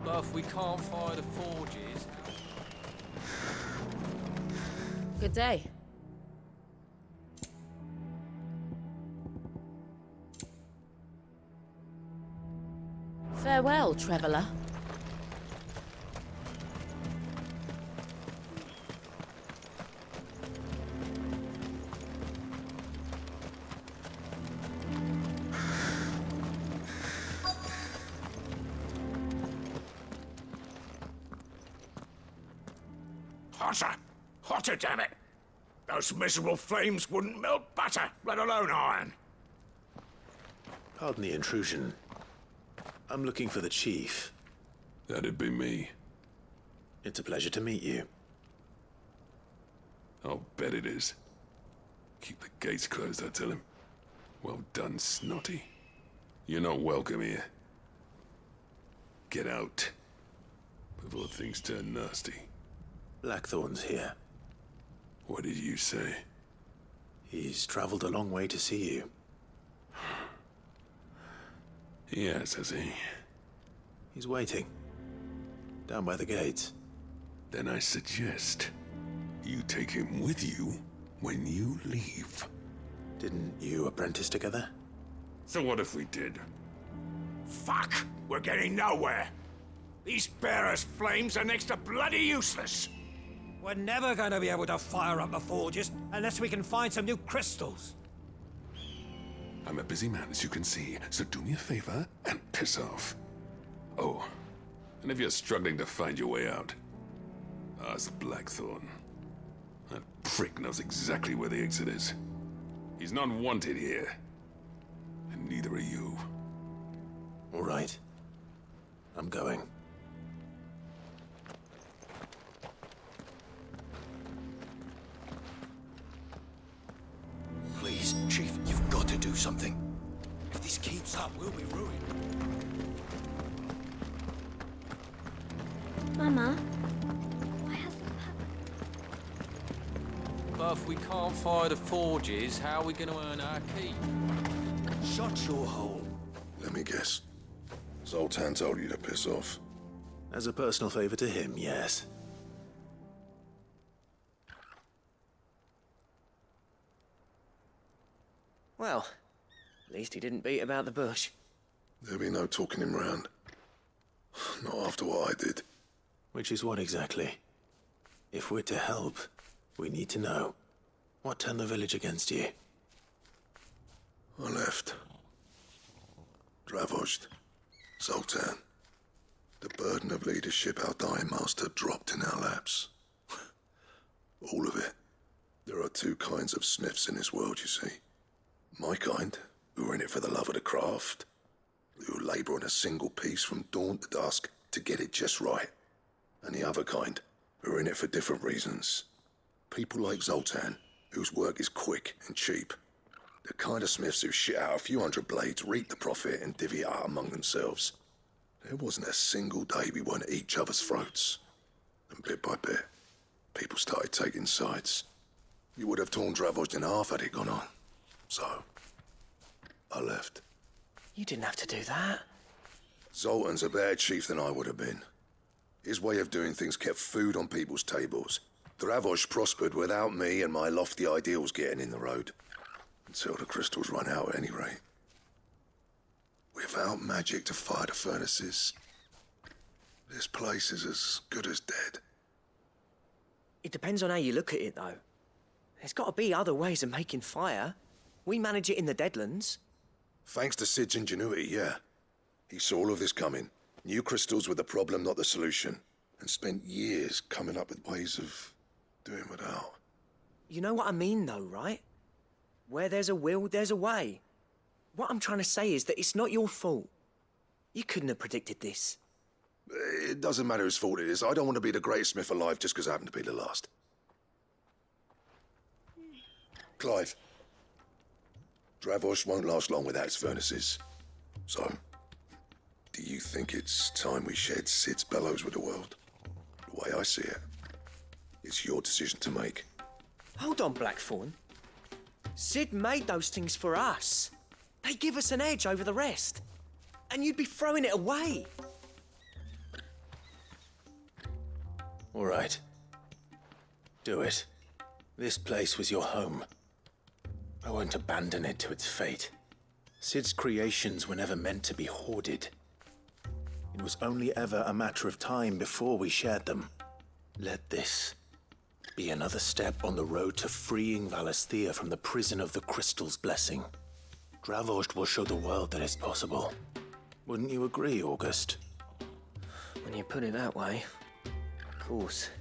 Buff, we can't fire the forges. Good day. Farewell, traveller. Hotter! Hotter, damn it! Those miserable flames wouldn't melt butter, let alone iron. Pardon the intrusion. I'm looking for the chief. That'd be me. It's a pleasure to meet you. I'll bet it is. Keep the gates closed, I tell him. Well done, Snotty. You're not welcome here. Get out. Before things turn nasty. Blackthorn's here. What did you say? He's traveled a long way to see you. Yes, has he? He's waiting. Down by the gates. Then I suggest you take him with you when you leave. Didn't you apprentice together? So what if we did? Fuck! We're getting nowhere! These bearers' flames are next to bloody useless! We're never going to be able to fire up the forges unless we can find some new crystals. I'm a busy man, as you can see, so do me a favor and piss off. Oh, and if you're struggling to find your way out, ask Blackthorn. That prick knows exactly where the exit is. He's not wanted here. And neither are you. All right. I'm going. Please, Chief, you've got to do something. If this keeps up, we'll be ruined. Mama, why hasn't Papa? Buff, we can't fire the forges. How are we going to earn our keep? Shut your hole. Let me guess. Zoltan told you to piss off. As a personal favor to him, yes. Well, at least he didn't beat about the bush. There'll be no talking him round. Not after what I did. Which is what exactly? If we're to help, we need to know. What turned the village against you? I left. Dravozd. Zoltan. The burden of leadership our dying master dropped in our laps. All of it. There are two kinds of smiths in this world, you see. My kind, who are in it for the love of the craft, who labour on a single piece from dawn to dusk to get it just right. And the other kind, who are in it for different reasons. People like Zoltan, whose work is quick and cheap. The kind of smiths who shit out a few hundred blades, reap the profit, and divvy it out among themselves. There wasn't a single day we weren't at each other's throats. And bit by bit, people started taking sides. You would have torn Dravozd in half had it gone on. So, I left. You didn't have to do that. Zoltan's a better chief than I would have been. His way of doing things kept food on people's tables. Dravozd prospered without me and my lofty ideals getting in the road. Until the crystals run out at any rate. Without magic to fire the furnaces, this place is as good as dead. It depends on how you look at it, though. There's got to be other ways of making fire. We manage it in the Deadlands. Thanks to Sid's ingenuity, yeah. He saw all of this coming, knew crystals were the problem, not the solution, and spent years coming up with ways of doing without. You know what I mean, though, right? Where there's a will, there's a way. What I'm trying to say is that it's not your fault. You couldn't have predicted this. It doesn't matter whose fault it is. I don't want to be the greatest smith alive just because I happen to be the last. Clive. Dravosh won't last long without its furnaces. So, do you think it's time we shared Sid's bellows with the world? The way I see it, it's your decision to make. Hold on, Blackthorn. Sid made those things for us. They give us an edge over the rest. And you'd be throwing it away. All right. Do it. This place was your home. I won't abandon it to its fate. Sid's creations were never meant to be hoarded. It was only ever a matter of time before we shared them. Let this be another step on the road to freeing Valisthea from the prison of the Crystal's blessing. Dravosh will show the world that it's possible. Wouldn't you agree, August? When you put it that way, of course.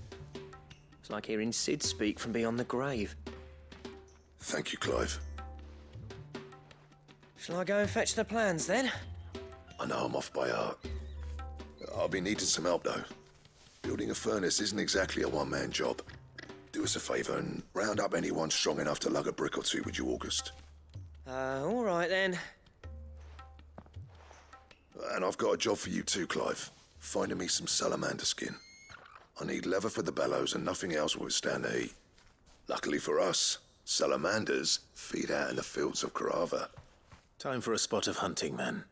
It's like hearing Sid speak from beyond the grave. Thank you, Clive. Shall I go and fetch the plans, then? I know I'm off by heart. I'll be needing some help, though. Building a furnace isn't exactly a one-man job. Do us a favour and round up anyone strong enough to lug a brick or two with you, August. All right, then. And I've got a job for you too, Clive. Finding me some salamander skin. I need leather for the bellows and nothing else will withstand the heat. Luckily for us, salamanders feed out in the fields of Carava. Time for a spot of hunting, then.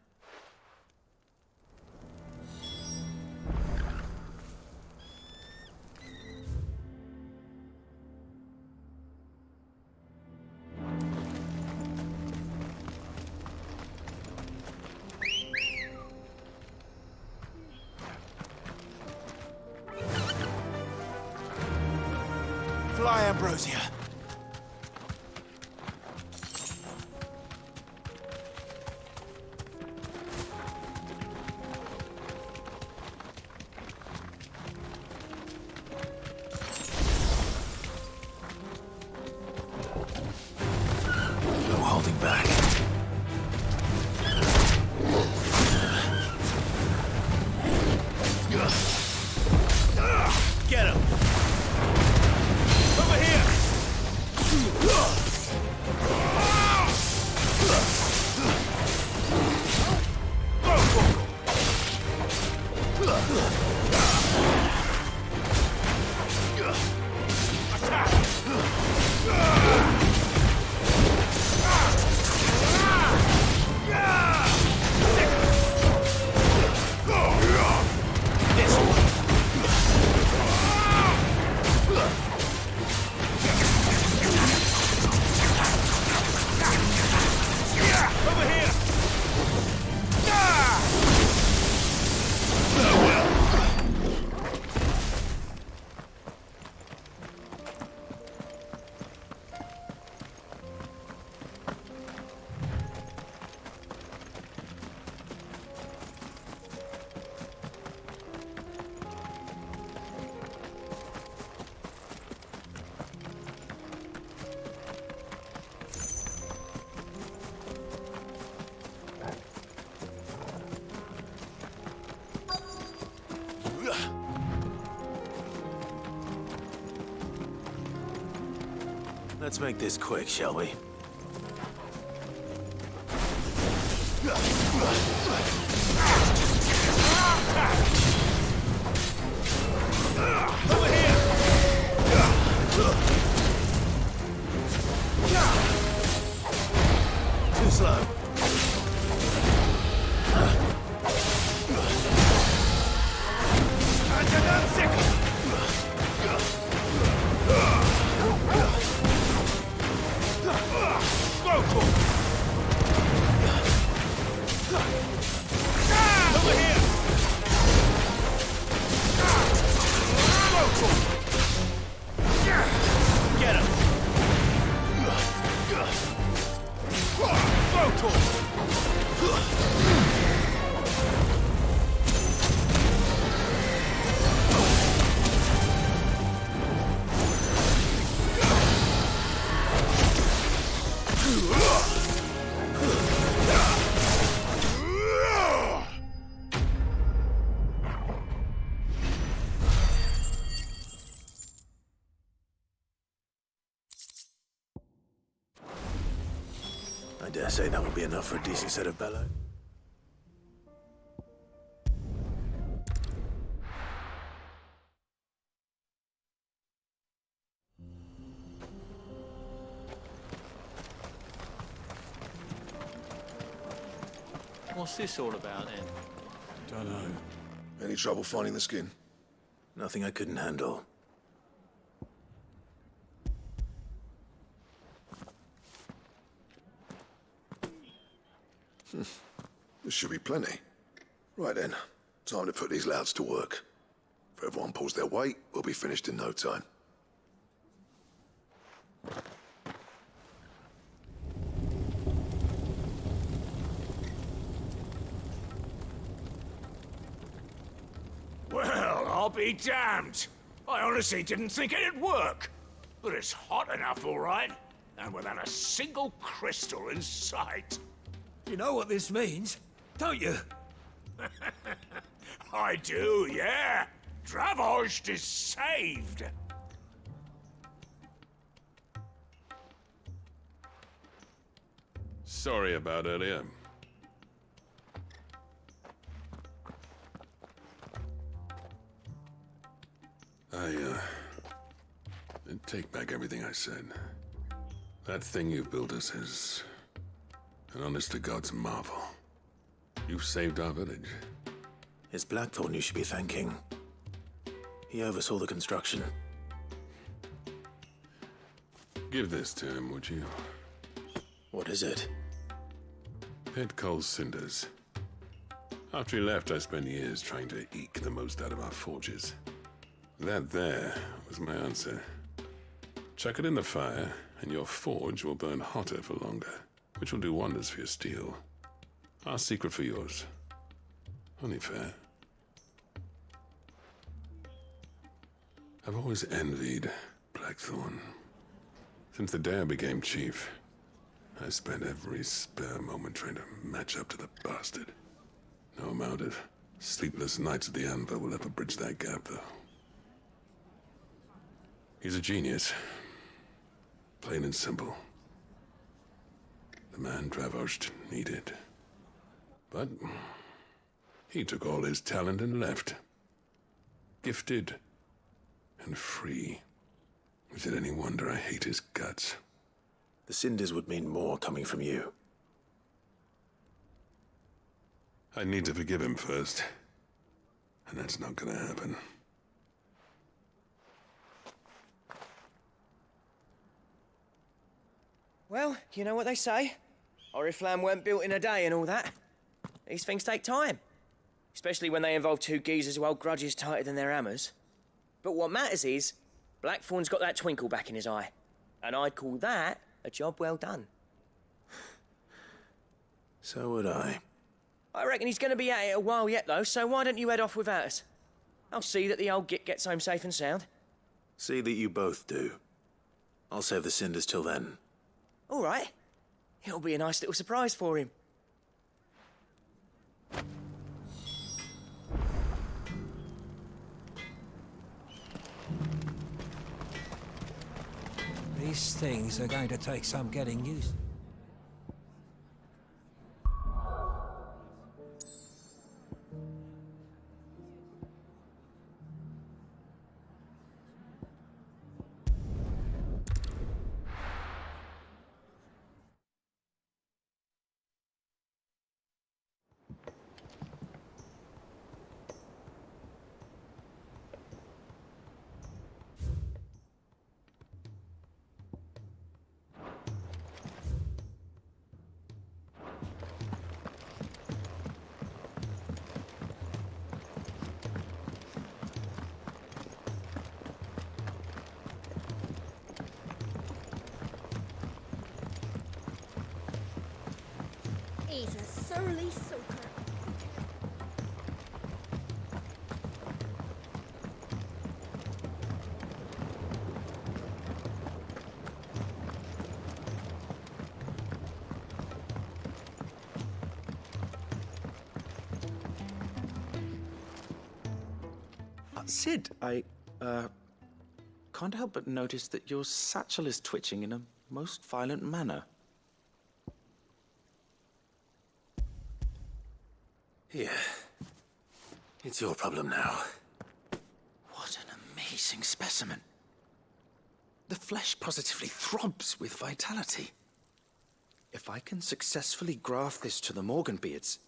Fly, Ambrosia. No holding back. Get him! Over here! Let's make this quick, shall we? Over here! Too slow. I dare say that will be enough for a decent set of bellows. What's this all about, then? Dunno. Any trouble finding the skin? Nothing I couldn't handle. There should be plenty. Right then, time to put these louds to work. If everyone pulls their weight, we'll be finished in no time. Well, I'll be damned. I honestly didn't think it'd work. But it's hot enough, all right. And without a single crystal in sight. You know what this means, don't you? I do, yeah. Dravost is saved. Sorry about earlier. I take back everything I said. That thing you built us is an honest-to-God's marvel. You've saved our village. It's Blackthorn you should be thanking. He oversaw the construction. Give this to him, would you? What is it? Pit Cole's cinders. After he left, I spent years trying to eke the most out of our forges. That there was my answer. Chuck it in the fire, and your forge will burn hotter for longer, which will do wonders for your steel. Our secret for yours. Only fair. I've always envied Blackthorn. Since the day I became chief, I spent every spare moment trying to match up to the bastard. No amount of sleepless nights at the anvil will ever bridge that gap, though. He's a genius. Plain and simple. The man Dravost needed. But he took all his talent and left. Gifted and free. Is it any wonder I hate his guts? The cinders would mean more coming from you. I need to forgive him first. And that's not gonna happen. Well, you know what they say. Oriflamme weren't built in a day and all that. These things take time. Especially when they involve two geezers who hold grudges tighter than their hammers. But what matters is, Blackthorn's got that twinkle back in his eye. And I'd call that a job well done. So would I. I reckon he's going to be at it a while yet, though, so why don't you head off without us? I'll see that the old git gets home safe and sound. See that you both do. I'll save the cinders till then. All right. It'll be a nice little surprise for him. These things are going to take some getting used to. He's a surly soaker. Sid, I can't help but notice that your satchel is twitching in a most violent manner. Here. It's your problem now. What an amazing specimen. The flesh positively throbs with vitality. If I can successfully graft this to the Morganbeards...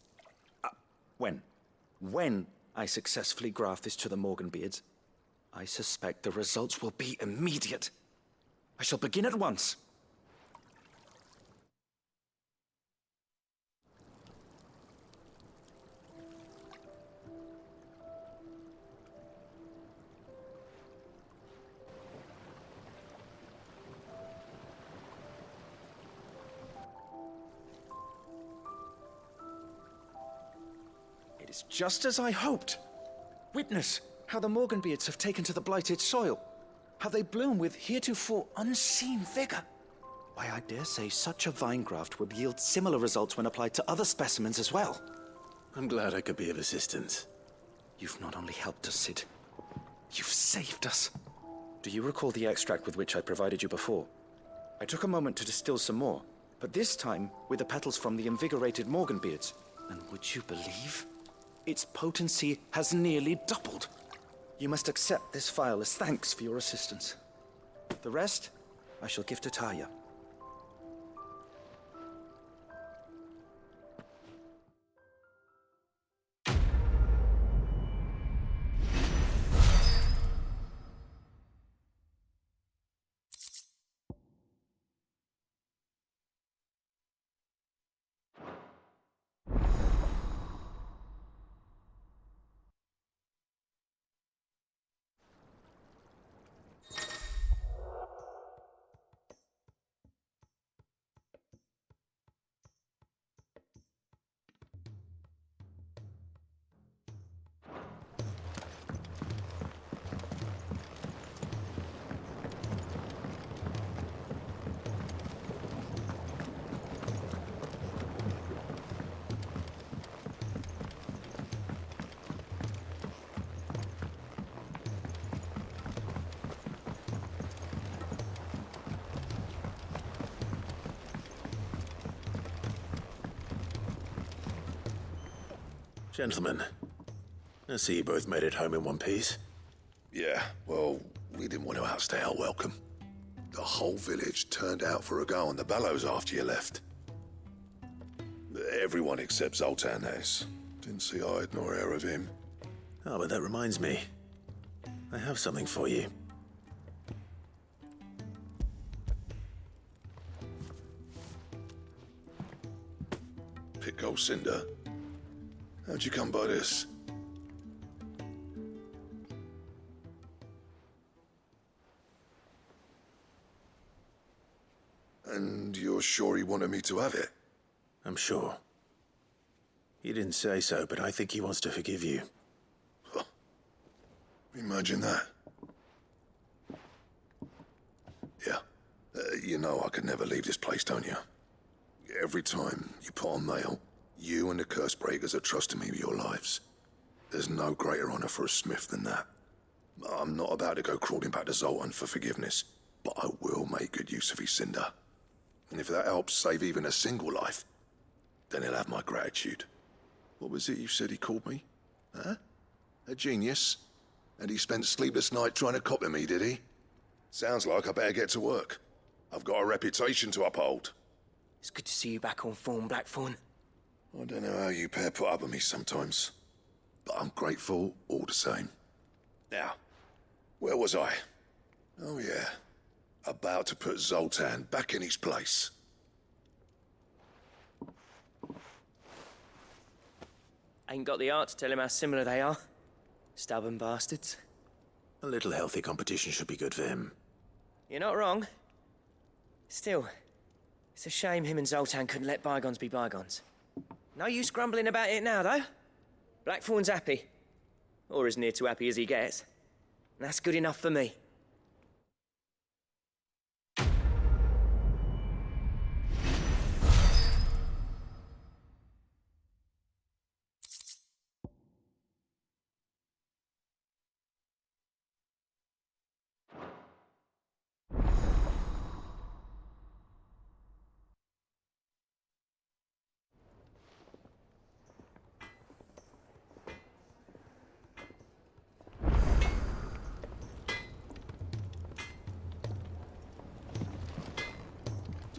When I successfully graft this to the Morganbeards, I suspect the results will be immediate. I shall begin at once. It is just as I hoped. Witness how the Morganbeards have taken to the blighted soil. How they bloom with heretofore unseen vigor. Why, I dare say such a vine graft would yield similar results when applied to other specimens as well. I'm glad I could be of assistance. You've not only helped us, Sid. You've saved us. Do you recall the extract with which I provided you before? I took a moment to distill some more, but this time with the petals from the invigorated Morganbeards. And would you believe? Its potency has nearly doubled. You must accept this vial as thanks for your assistance. The rest, I shall give to Taya. Gentlemen, I see you both made it home in one piece. Yeah, well, we didn't want to outstay our welcome. The whole village turned out for a go on the bellows after you left. Everyone except Zoltan, that is. Didn't see hide nor hair of him. Oh, but that reminds me. I have something for you. Pico Cinder. How'd you come by this? And you're sure he wanted me to have it? I'm sure. He didn't say so, but I think he wants to forgive you. Huh. Imagine that. Yeah. You know I could never leave this place, don't you? Every time you put on mail, you and the curse breakers are trusting me with your lives. There's no greater honor for a smith than that. I'm not about to go crawling back to Zoltan for forgiveness, but I will make good use of his cinder. And if that helps save even a single life, then he'll have my gratitude. What was it you said he called me? Huh? A genius? And he spent sleepless night trying to copy me, did he? Sounds like I better get to work. I've got a reputation to uphold. It's good to see you back on form, Blackthorn. I don't know how you pair put up with me sometimes, but I'm grateful all the same. Now, where was I? Oh yeah, about to put Zoltan back in his place. Ain't got the art to tell him how similar they are. Stubborn bastards. A little healthy competition should be good for him. You're not wrong. Still, it's a shame him and Zoltan couldn't let bygones be bygones. No use grumbling about it now, though. Blackthorn's happy. Or as near to happy as he gets. And that's good enough for me.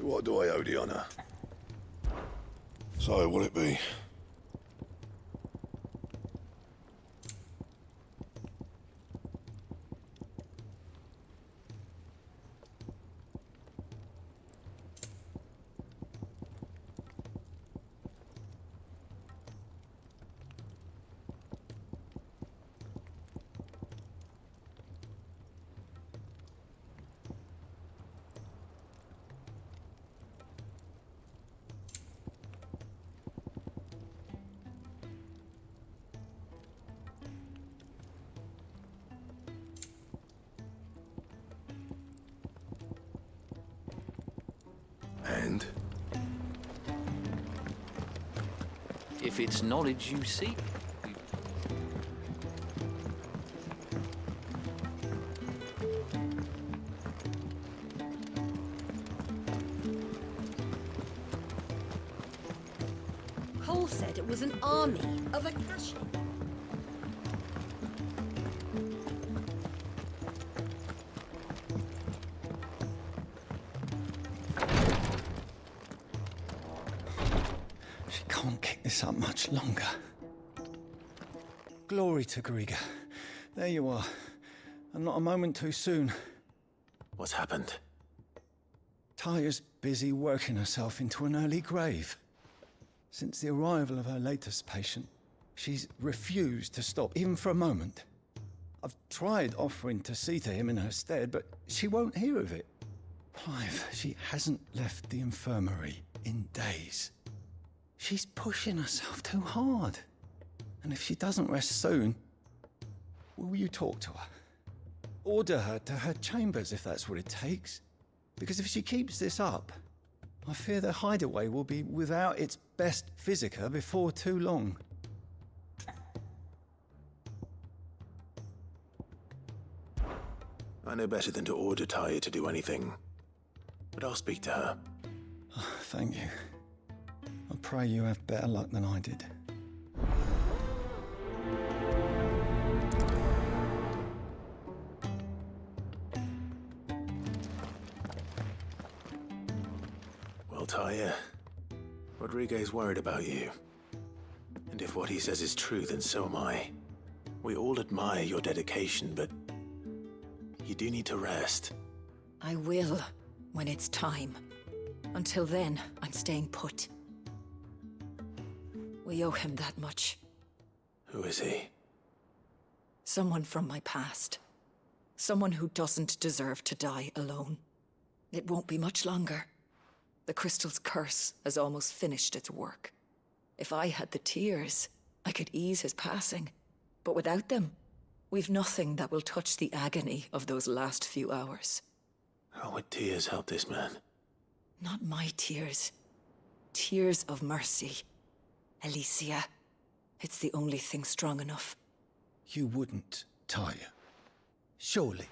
To what do I owe the honour? So, what'll it be? And? If it's knowledge you seek, Cole said it was an army of Akashi. She can't keep this up much longer. Glory to Griga. There you are. And not a moment too soon. What's happened? Taya's busy working herself into an early grave. Since the arrival of her latest patient, she's refused to stop, even for a moment. I've tried offering to see to him in her stead, but she won't hear of it. Clive, she hasn't left the infirmary in days. She's pushing herself too hard. And if she doesn't rest soon, will you talk to her? Order her to her chambers if that's what it takes. Because if she keeps this up, I fear the hideaway will be without its best physica before too long. I know better than to order Taya to do anything. But I'll speak to her. Thank you. I pray you have better luck than I did. Well, Taya, Rodriguez worried about you. And if what he says is true, then so am I. We all admire your dedication, but you do need to rest. I will, when it's time. Until then, I'm staying put. We owe him that much. Who is he? Someone from my past. Someone who doesn't deserve to die alone. It won't be much longer. The crystal's curse has almost finished its work. If I had the tears, I could ease his passing. But without them, we've nothing that will touch the agony of those last few hours. How would tears help this man? Not my tears. Tears of mercy. Alicia. It's the only thing strong enough. You wouldn't, Taya. Surely.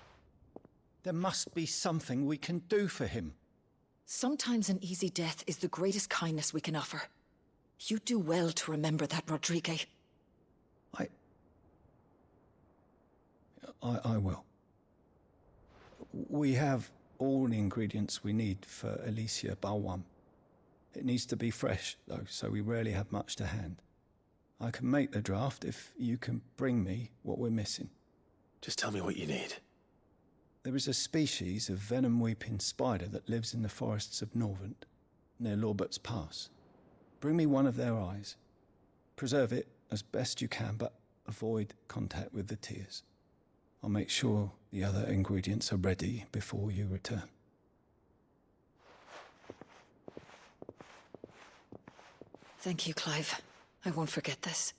There must be something we can do for him. Sometimes an easy death is the greatest kindness we can offer. You do well to remember that, Rodrigue. I will. We have all the ingredients we need for Alicia Balwam. It needs to be fresh, though, so we rarely have much to hand. I can make the draft if you can bring me what we're missing. Just tell me what you need. There is a species of venom-weeping spider that lives in the forests of Norvent, near Lorbert's Pass. Bring me one of their eyes. Preserve it as best you can, but avoid contact with the tears. I'll make sure the other ingredients are ready before you return. Thank you, Clive. I won't forget this.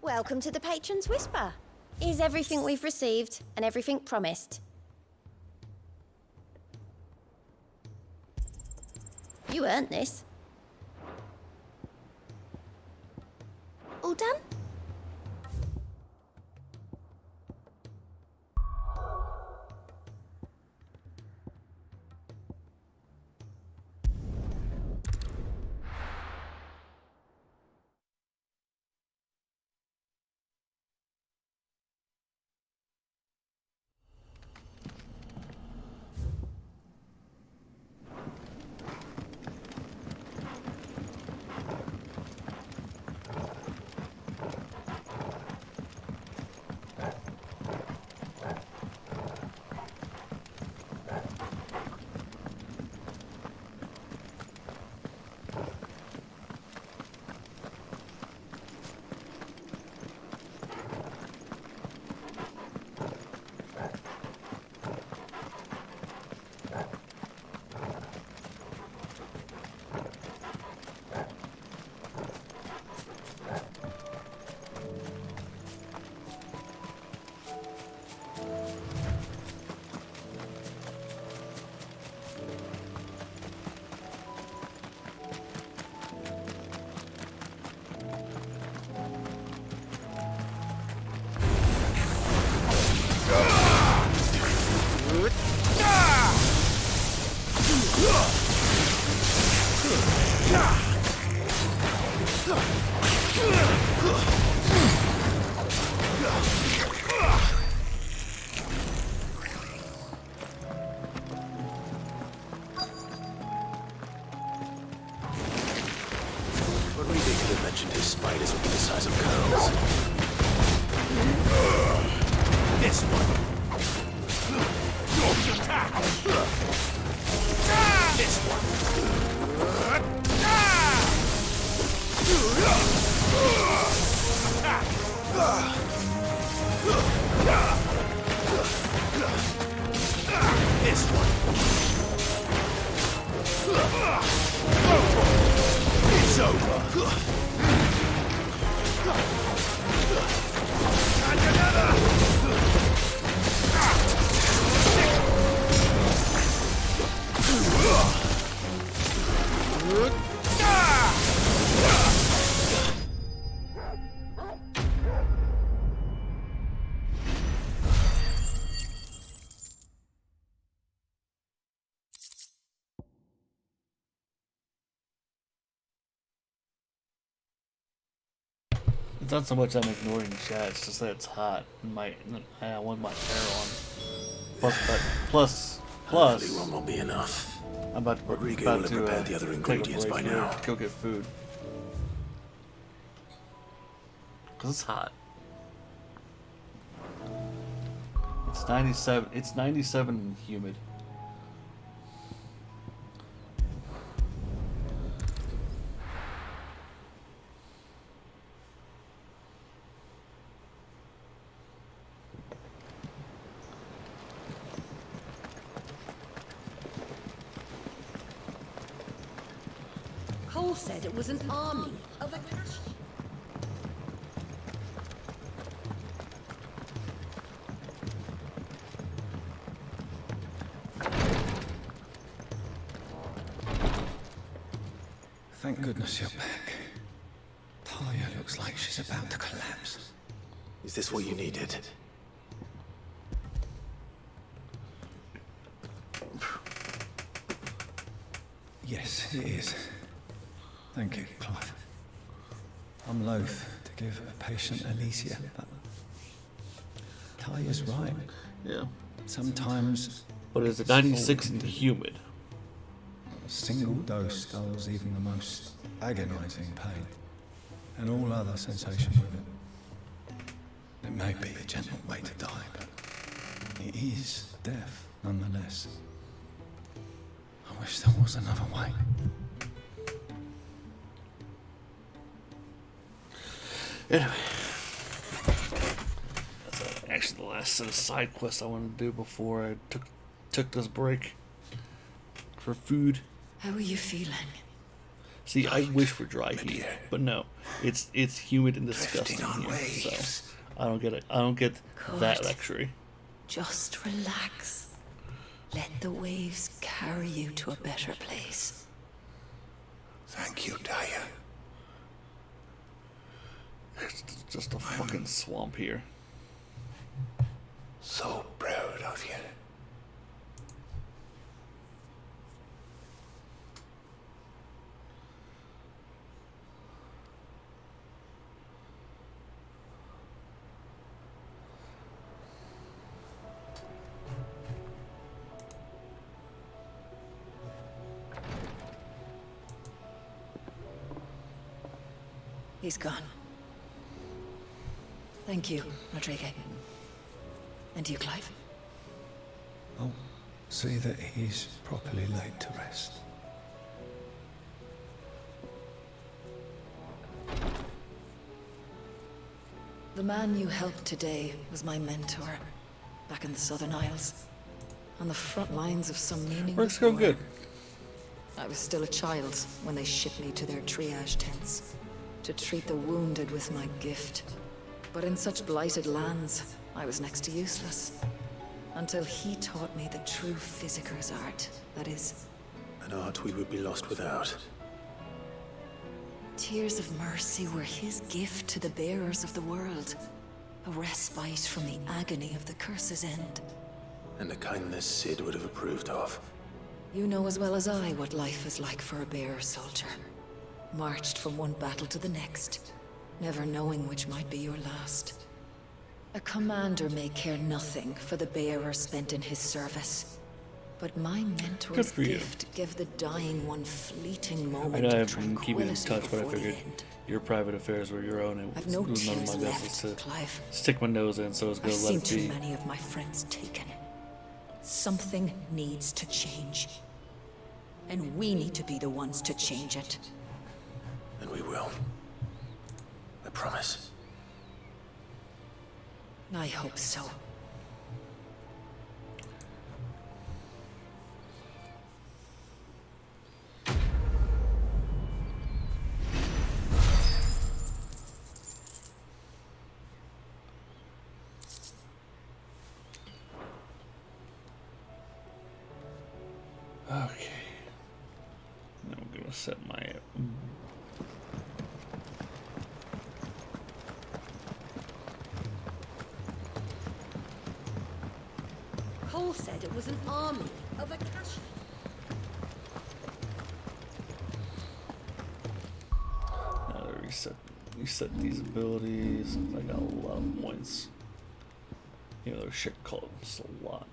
Welcome to the Patron's Whisper. Is everything we've received and everything promised? You earned this. All done? It's over. And another. It's not so much I'm ignoring chat, it's just that it's hot and I want my hair on. Plus, Hopefully one will be enough. I'm about to Rodrigo will have prepared the other ingredients by now. Go get food. Cause it's hot. It's 97. It's 97 and humid. Cole said it was an army of Akashi. Thank goodness you're back. Talia looks like she's about to collapse. Is this what you needed? Yes, it is. Thank you, Clive. I'm loath to give a patient Alicia, but Talia's right. Yeah. Sometimes... But it's 96 and humid. A single dose dulls even the most agonizing pain, and all other sensation with it. It may be a gentle way to die, but it is death nonetheless. I wish there was another way. Anyway, that's actually the last set of side quests I wanted to do before I took this break for food. How are you feeling? See, I wish for dry heat, but no, it's humid and disgusting here, so I don't get it. I don't get that luxury. Just relax. Let the waves carry you to a better place. Thank you, Talia. It's just a fucking swamp here. So proud of you. He's gone. Thank you, Rodrigo. And you, Clive? I'll see that he's properly laid to rest. The man you helped today was my mentor, back in the Southern Isles, on the front lines of some meaningless Works go good. I was still a child when they shipped me to their triage tents, to treat the wounded with my gift. But in such blighted lands, I was next to useless. Until he taught me the true physicker's art, that is. An art we would be lost without. Tears of mercy were his gift to the bearers of the world. A respite from the agony of the curse's end. And a kindness Sid would have approved of. You know as well as I what life is like for a bearer soldier. Marched from one battle to the next, never knowing which might be your last. A commander may care nothing for the bearer spent in his service. But my mentor's gift gave the dying one fleeting moment I of haven't been keeping in tranquility touch, but I before the figured end. your private affairs were your own. I've no It was none of tears my left, business to Clive. stick my nose in, so I was going I've to seen let it too be. many of my friends taken. Something needs to change. And we need to be the ones to change it. And we will. I promise. I hope so. Okay. Now I'm going to set my... Cole said it was an army of Akashi. Now to reset these abilities. I got a lot of points. You know, there's shit called just a lot.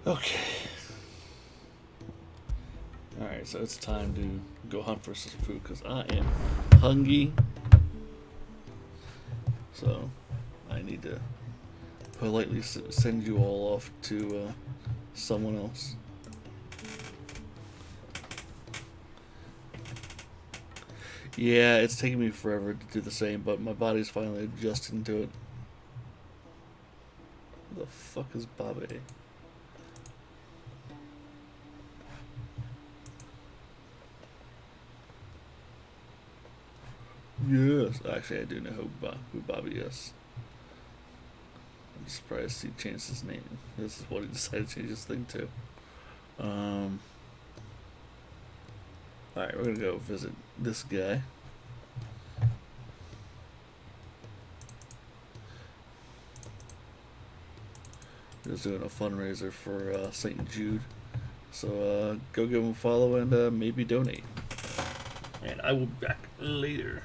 Okay. Alright, so it's time to go hunt for some food because I am hungry. So I need to politely send you all off to someone else. Yeah, it's taking me forever to do the same, but my body's finally adjusting to it. Who the fuck is Bobby? Yes, actually I do know who Bobby is. I'm surprised he changed his name. This is what he decided to change his thing to. Alright, we're gonna go visit this guy. He was doing a fundraiser for St. Jude. So go give him a follow and maybe donate. And I will be back later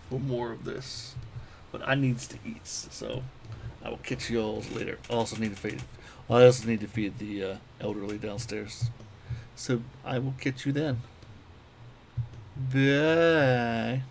for more of this. But I needs to eat, so I will catch you all later. I also need to feed the elderly downstairs. So I will catch you then. Bye.